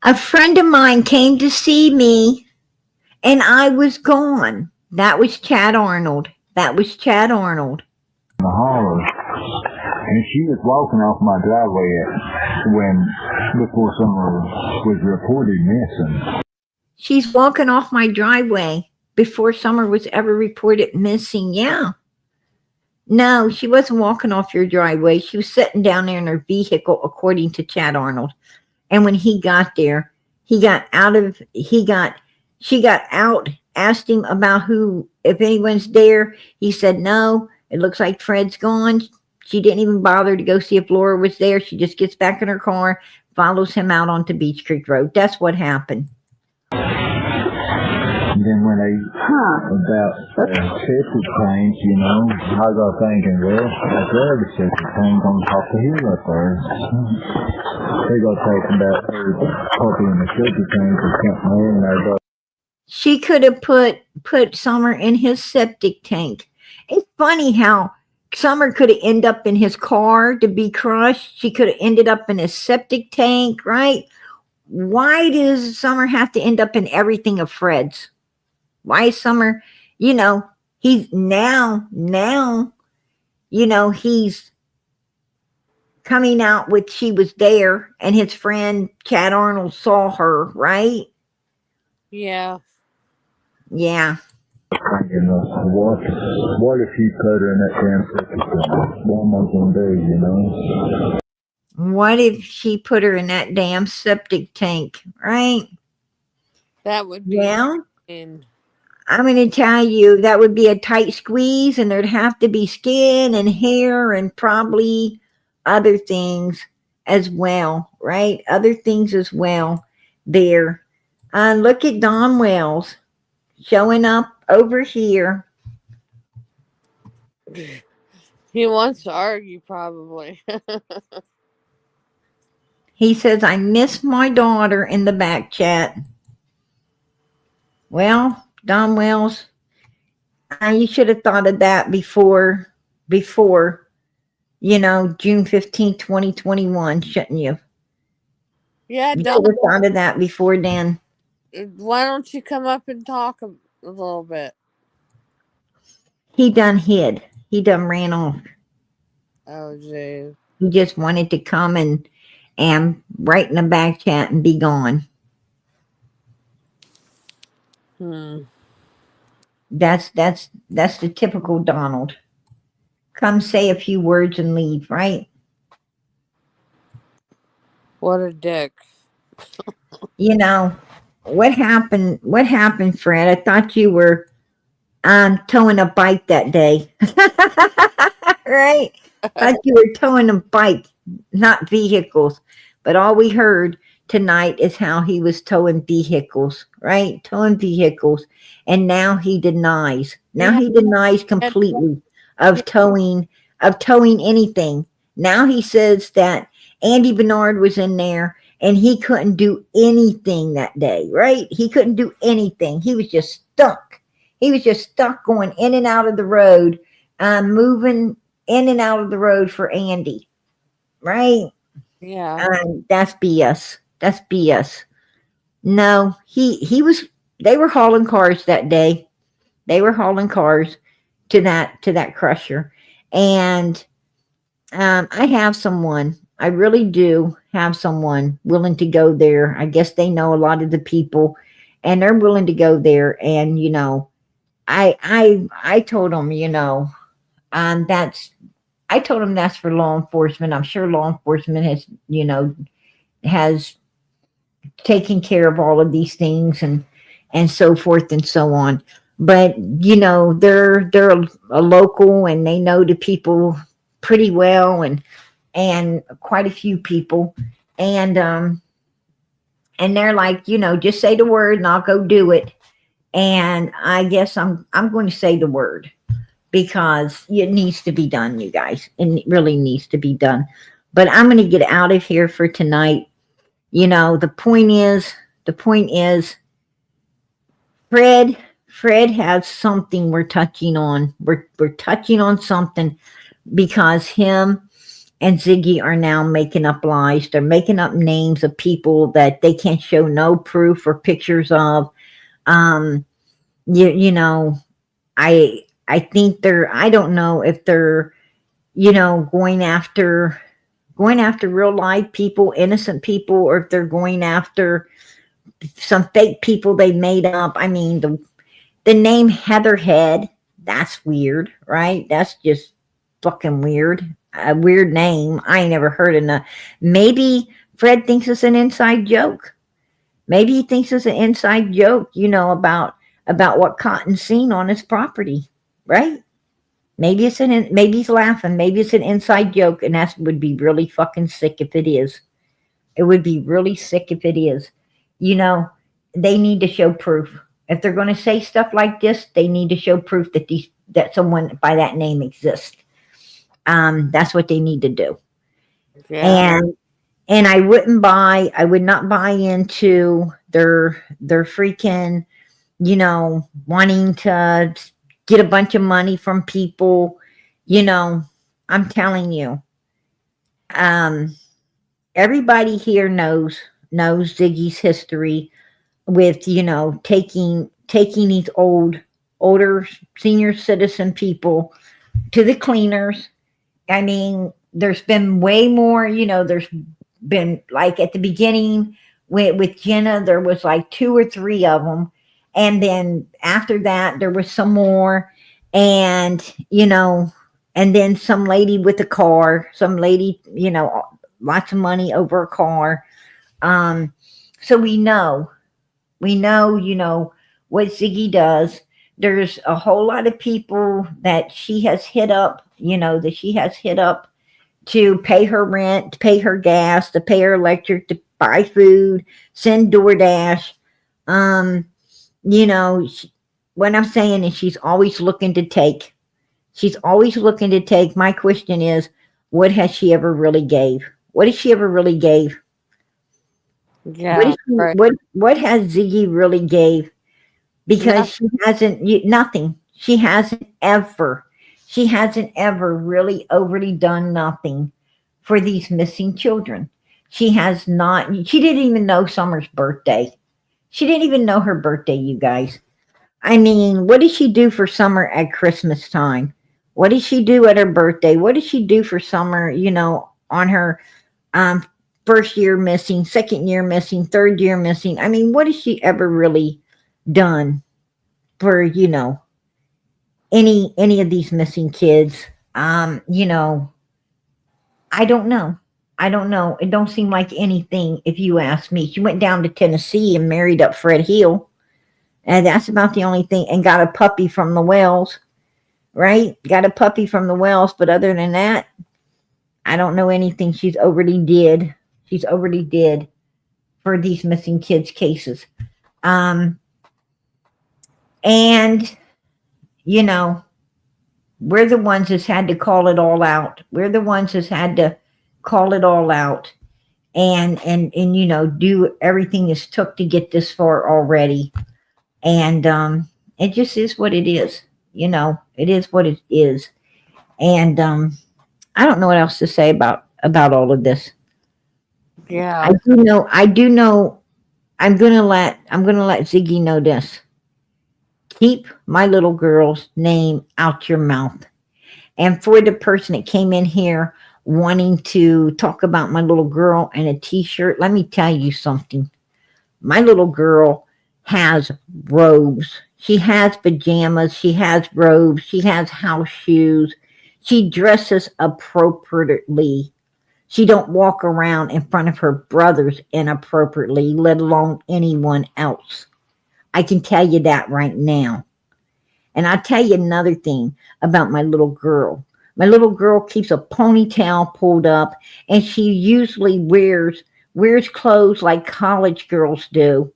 A friend of mine came to see me, and I was gone. That was Chad Arnold. The holler, and she was walking off my driveway before someone was reported missing. She's walking off my driveway before Summer was ever reported missing. Yeah. No, she wasn't walking off your driveway. She was sitting down there in her vehicle, according to Chad Arnold. And when he got there, she got out, asked him about if anyone's there. He said, no, it looks like Fred's gone. She didn't even bother to go see if Laura was there. She just gets back in her car, follows him out onto Beach Creek Road. That's what happened. And then when about septic tanks, you know, I got thinking, well, if there was a septic tank on top of the hill up there, they got talking about her puppy in the septic tank or something there, and I got. She could have put Summer in his septic tank. It's funny how Summer could have ended up in his car to be crushed. She could have ended up in his septic tank, right? Why does Summer have to end up in everything of Fred's? Why is Summer, you know, he's now, you know, he's coming out with she was there, and his friend Chad Arnold saw her, right? Yeah. Yeah. Thinking, what if he put her in that damn septic tank? What am I going to do, you know? What if she put her in that damn septic tank, right? That would be. Well, in. I'm going to tell you, that would be a tight squeeze, and there'd have to be skin and hair and probably other things as well, right? Other things as well there. Look at Don Wells showing up over here. He wants to argue, probably. He says, I miss my daughter in the back chat. Well, Don Wells, you should have thought of that before, you know, June 15, 2021, shouldn't you? Yeah, You should have thought of that before then. Why don't you come up and talk a little bit? He done hid. He done ran off. Oh, geez. He just wanted to come and write in the back chat and be gone. That's the typical Donald. Come say a few words and leave, right? What a dick. You know, what happened, Fred? I thought you were towing a bike that day. Right? I thought you were towing a bike, not vehicles. But all we heard tonight is how he was towing vehicles, right? Towing vehicles. And now he denies. Now he denies completely of towing anything. Now he says that Andy Bernard was in there and he couldn't do anything that day, right? He couldn't do anything. He was just stuck. He was just stuck going in and out of the road, moving in and out of the road for Andy, right? Yeah. That's BS. That's BS. No, he was. They were hauling cars that day. They were hauling cars to that crusher, and I have someone. I really do have someone willing to go there. I guess they know a lot of the people, and they're willing to go there. And I told them, that's. I told them that's for law enforcement. I'm sure law enforcement has taken care of all of these things and so forth and so on. But they're a local and they know the people pretty well and quite a few people and they're like, just say the word and I'll go do it. And I guess I'm going to say the word because it needs to be done, you guys. It really needs to be done. But I'm going to get out of here for tonight. The point is, Fred has something we're touching on. We're touching on something because him and Ziggy are now making up lies. They're making up names of people that they can't show no proof or pictures of. I think I don't know if they're, going after real live people, innocent people, or if they're going after some fake people they made up. I mean, the name Heatherhead, that's weird, right? That's just fucking weird. A weird name. I ain't never heard of that. Maybe Fred thinks it's an inside joke. Maybe he thinks it's an inside joke, about what Cotton's seen on his property, right? Maybe he's laughing. Maybe it's an inside joke, and that would be really fucking sick if it is. It would be really sick if it is. They need to show proof. If they're going to say stuff like this, they need to show proof that someone by that name exists. That's what they need to do. Yeah. And I would not buy into their freaking, wanting to get a bunch of money from people. I'm telling you, everybody here knows Ziggy's history with, taking these older senior citizen people to the cleaners. I mean, there's been way more, there's been like at the beginning with Jenna, there was like 2 or 3 of them. And then after that, there was some more. And, and then some lady with a car, some lady, lots of money over a car. So we know, what Ziggy does. There's a whole lot of people that she has hit up, to pay her rent, to pay her gas, to pay her electric, to buy food, send DoorDash. What I'm saying is she's always looking to take. She's always looking to take. My question is, what has she ever really gave? What has she ever really gave? Yeah. What has Ziggy really gave? Because she hasn't, nothing. She hasn't ever really overly done nothing for these missing children. She has not. She didn't even know Summer's birthday. She didn't even know her birthday, you guys. I mean, what did she do for Summer at Christmas time? What did she do at her birthday? What did she do for Summer, on her first year missing, second year missing, third year missing? I mean, what has she ever really done for, any of these missing kids? I don't know. It don't seem like anything, if you ask me. She went down to Tennessee and married up Fred Hill. And that's about the only thing. And got a puppy from the Wells, right? Got a puppy from the Wells. But other than that, I don't know anything she's overly did for these missing kids cases. And, you know, we're the ones that's had to call it all out. We're the ones that's had to call it all out and you know, do everything that's took to get this far already. And it just is what it is. You know, it is what it is. And I don't know what else to say about all of this. Yeah. I do know I'm gonna let Ziggy know this. Keep my little girl's name out your mouth. And for the person that came in here wanting to talk about my little girl and a t-shirt, let me tell you something. My little girl has robes. She has pajamas. She has robes. She has house shoes. She dresses appropriately. She don't walk around in front of her brothers inappropriately, let alone anyone else. I can tell you that right now. And I'll tell you another thing about my little girl. My little girl keeps a ponytail pulled up, and she usually wears clothes like college girls do.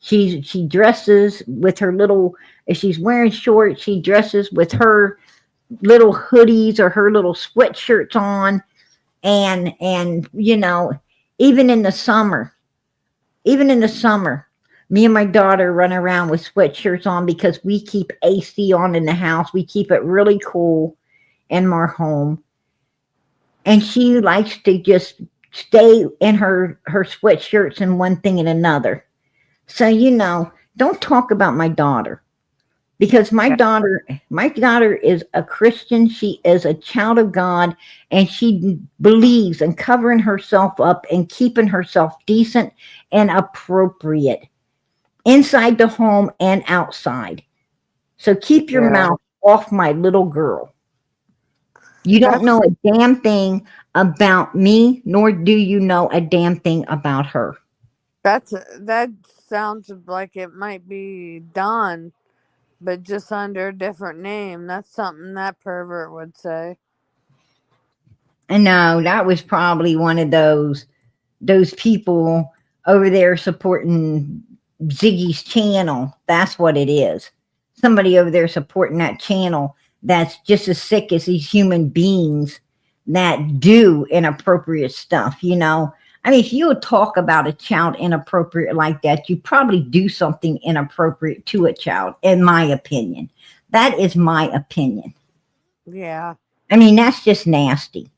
She dresses with her little, if she's wearing shorts, she dresses with her little hoodies or her little sweatshirts on. And you know, even in the summer, me and my daughter run around with sweatshirts on because we keep AC on in the house. We keep it really cool in our home. And she likes to just stay in her sweatshirts and one thing and another. So, you know, don't talk about my daughter. Because my daughter is a Christian. She is a child of God, and she believes in covering herself up and keeping herself decent and appropriate inside the home and outside. So keep your mouth off my little girl. You don't know a damn thing about me, nor do you know a damn thing about her. That sounds like it might be Don, but just under a different name. That's something that pervert would say. And no, that was probably one of those people over there supporting Ziggy's channel. That's what it is. Somebody over there supporting that channel that's just as sick as these human beings that do inappropriate stuff, you know. I mean, if you would talk about a child inappropriate like that, you probably do something inappropriate to a child, in my opinion. That is my opinion. Yeah. I mean, that's just nasty.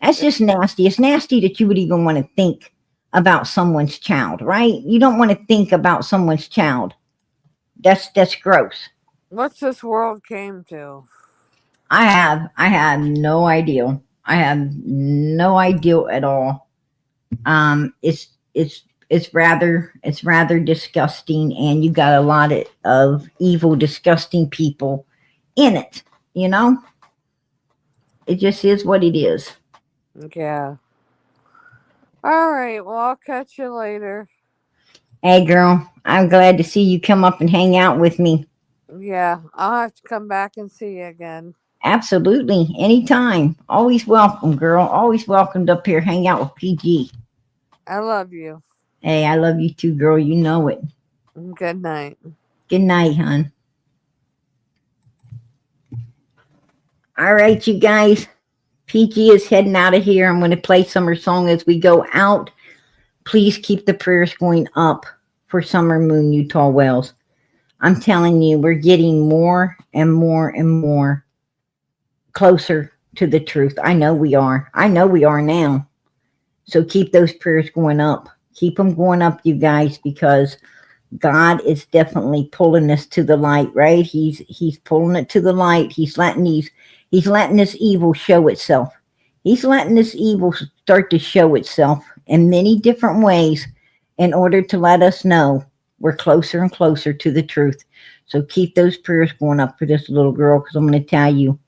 That's just nasty. It's nasty that you would even want to think about someone's child, right? You don't want to think about someone's child. That's gross. What's this world came to? I have no idea. I have no idea at all. It's rather disgusting, and you got a lot of evil, disgusting people in it, you know? It just is what it is. Yeah. All right. Well, I'll catch you later. Hey, girl, I'm glad to see you come up and hang out with me. Yeah, I'll have to come back and see you again. Absolutely. Anytime. Always welcome, girl. Always welcomed up here. Hang out with PG. I love you. Hey, I love you too, girl. You know it. Good night. Good night, hon. All right, you guys. PG is heading out of here. I'm going to play Summer Song as we go out. Please keep the prayers going up for Summer Moon, Utah Wells. I'm telling you, we're getting more and more and more closer to the truth. I know we are. I know we are now. So keep those prayers going up. Keep them going up, you guys, because God is definitely pulling us to the light, right? He's pulling it to the light. He's letting this evil show itself. He's letting this evil start to show itself in many different ways in order to let us know we're closer and closer to the truth. So keep those prayers going up for this little girl, because I'm going to tell you,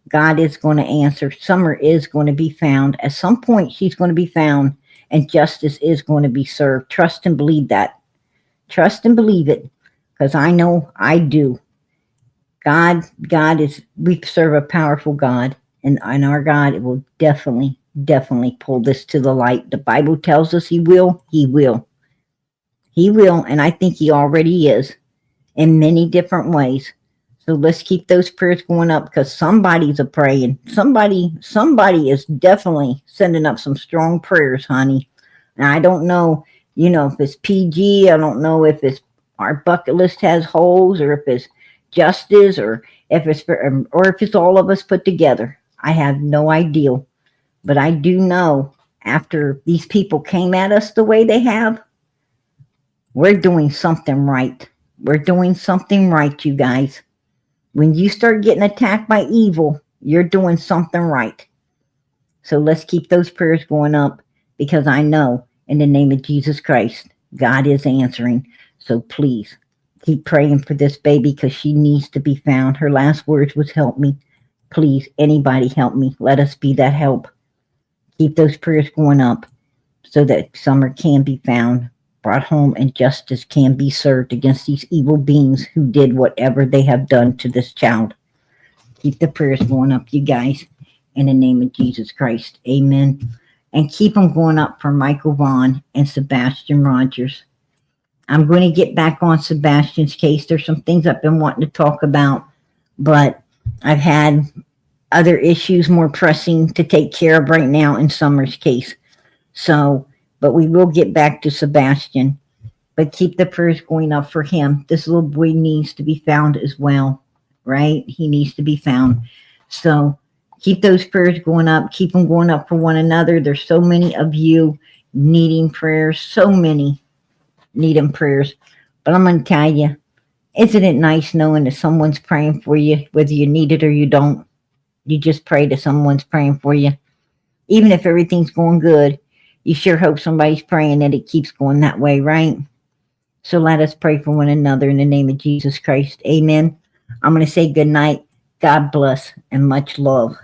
God is going to answer. Summer is going to be found. At some point, she's going to be found, and justice is going to be served. Trust and believe that. Trust and believe it, because I know I do. God is, we serve a powerful God, and our God will definitely pull this to the light. The Bible tells us he will. He will, and I think he already is in many different ways. So let's keep those prayers going up, because somebody's a praying. Somebody is definitely sending up some strong prayers, honey. And I don't know, if it's PG. I don't know if it's our bucket list has holes, or if it's justice, or if it's all of us put together. I have no idea. But I do know, after these people came at us the way they have, we're doing something right. We're doing something right, you guys. When you start getting attacked by evil, you're doing something right. So let's keep those prayers going up, because I know in the name of Jesus Christ, God is answering. So please keep praying for this baby, because she needs to be found. Her last words was, help me. Please, anybody help me. Let us be that help. Keep those prayers going up so that Summer can be found, brought home, and justice can be served against these evil beings who did whatever they have done to this child. Keep the prayers going up, you guys, in the name of Jesus Christ. Amen. And keep them going up for Michael Vaughn and Sebastian Rogers. I'm going to get back on Sebastian's case. There's some things I've been wanting to talk about, but I've had other issues more pressing to take care of right now in Summer's case. So, but we will get back to Sebastian. But keep the prayers going up for him. This little boy needs to be found as well, right? He needs to be found. So keep those prayers going up. Keep them going up for one another. There's so many of you needing prayers. So many needing prayers. But I'm going to tell you, isn't it nice knowing that someone's praying for you, whether you need it or you don't? You just pray that someone's praying for you. Even if everything's going good, you sure hope somebody's praying that it keeps going that way, right? So let us pray for one another in the name of Jesus Christ. Amen. I'm going to say good night. God bless and much love.